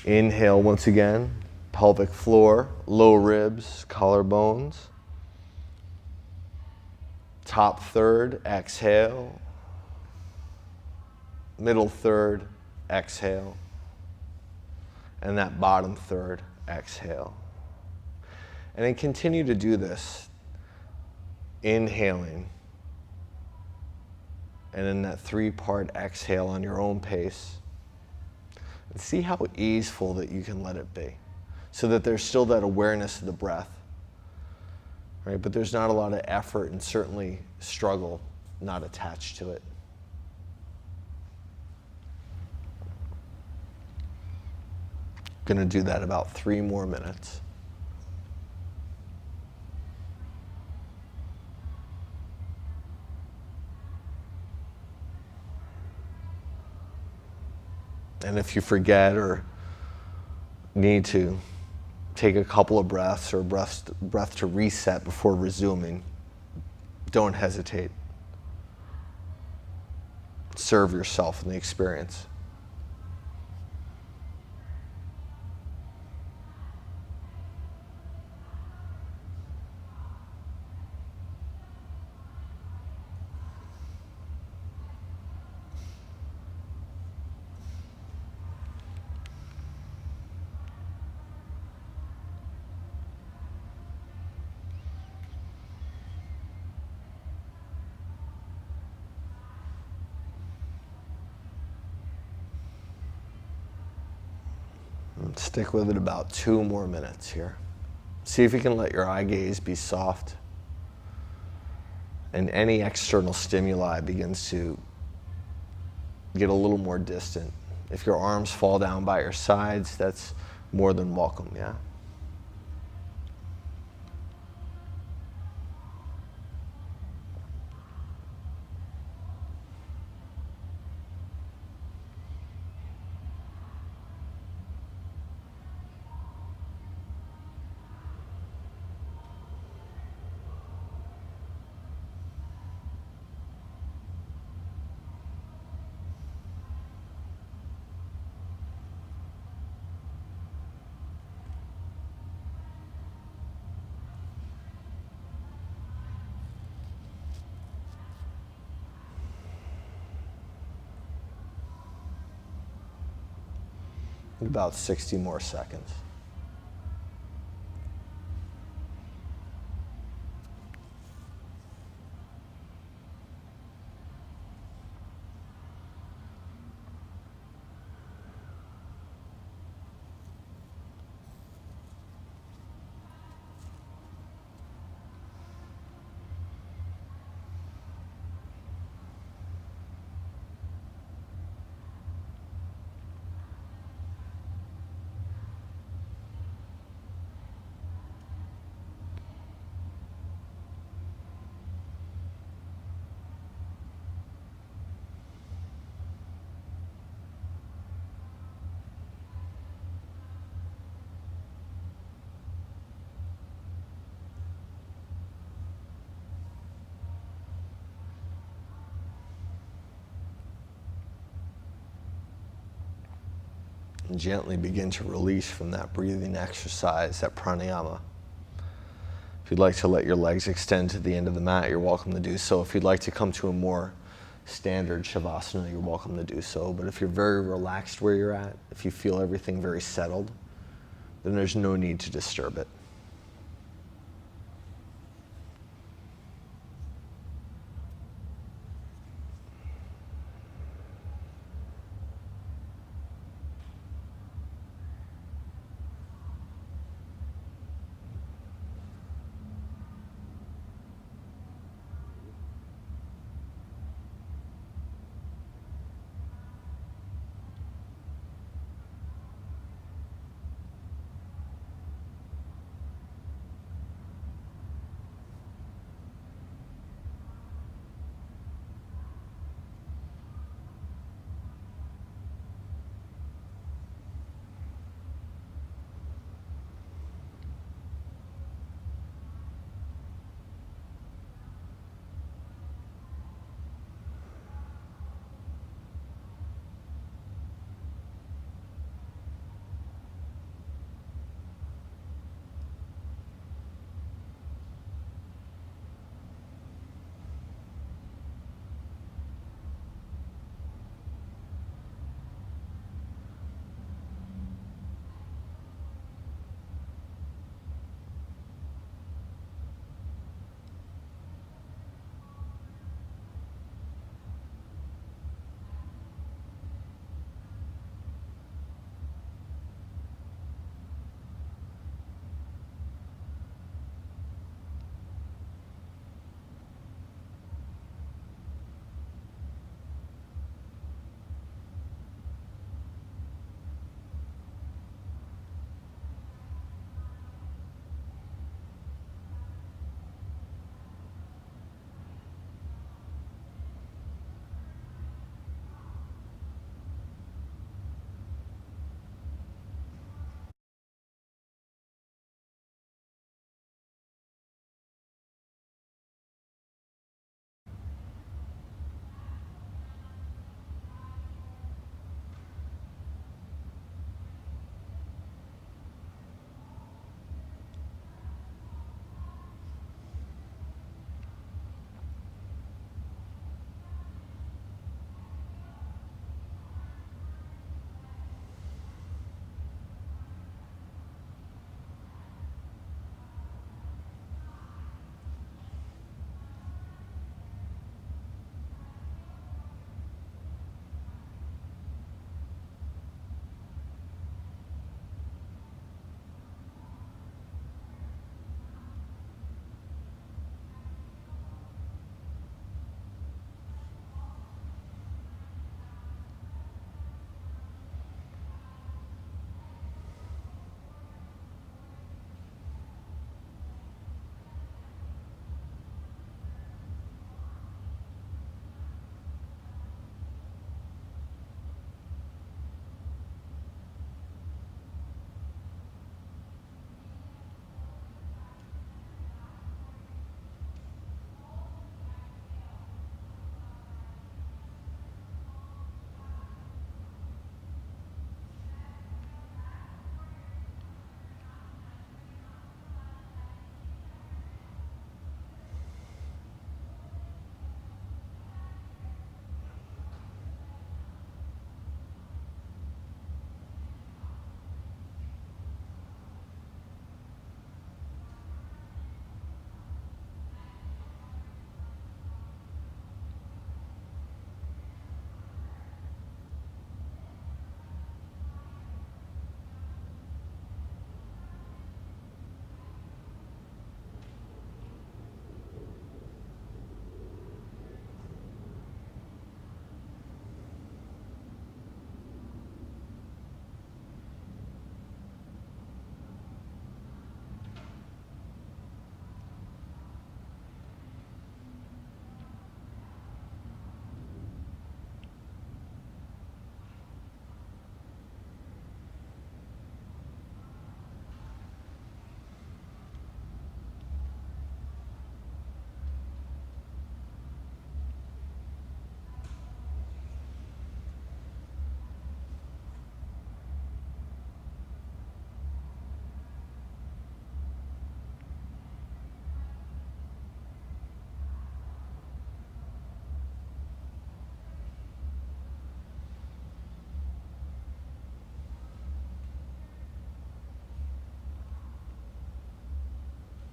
Inhale once again, pelvic floor, low ribs, collarbones. Top third, exhale. Middle third, exhale. And that bottom third, exhale. And then continue to do this, inhaling. And then that three-part exhale on your own pace. And see how easeful that you can let it be, so that there's still that awareness of the breath, right? But there's not a lot of effort and certainly struggle not attached to it. Gonna do that about 3 more minutes. And if you forget or need to, take a couple of breaths or breath to reset before resuming. Don't hesitate. Serve yourself in the experience. Stick with it about 2 more minutes here. See if you can let your eye gaze be soft. and any external stimuli begins to get a little more distant. If your arms fall down by your sides, that's more than welcome, yeah? About 60 more seconds. And gently begin to release from that breathing exercise, that pranayama. If you'd like to let your legs extend to the end of the mat, you're welcome to do so. If you'd like to come to a more standard shavasana, you're welcome to do so. But if you're very relaxed where you're at, if you feel everything very settled, then there's no need to disturb it.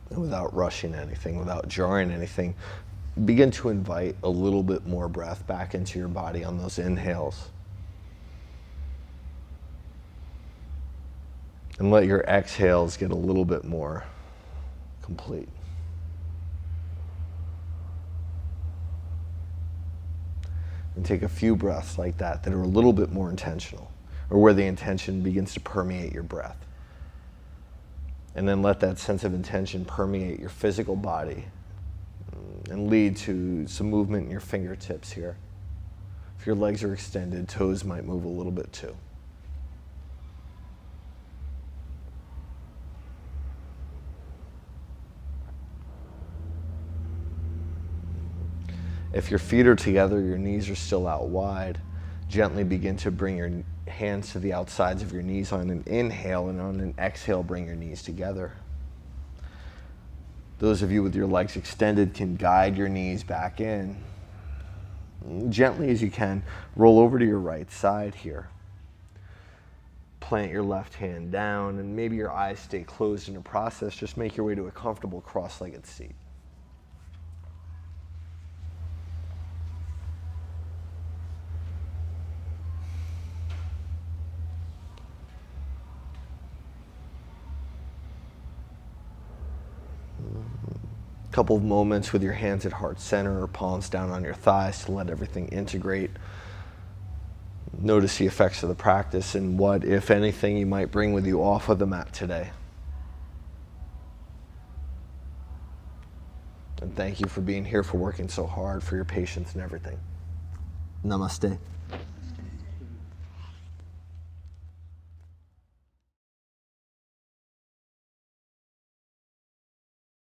And without rushing anything, without jarring anything, begin to invite a little bit more breath back into your body on those inhales. And let your exhales get a little bit more complete. And take a few breaths like that that are a little bit more intentional, or where the intention begins to permeate your breath. And then let that sense of intention permeate your physical body and lead to some movement in your fingertips here. If your legs are extended, toes might move a little bit too. If your feet are together, your knees are still out wide, gently begin to bring your hands to the outsides of your knees on an inhale, and on an exhale, bring your knees together. Those of you with your legs extended can guide your knees back in. Gently as you can, roll over to your right side here. Plant your left hand down, and maybe your eyes stay closed in the process. Just make your way to a comfortable cross-legged seat. Couple of moments with your hands at heart center or palms down on your thighs to let everything integrate. Notice the effects of the practice and what, if anything, you might bring with you off of the mat today. And thank you for being here, for working so hard, for your patience and everything. Namaste.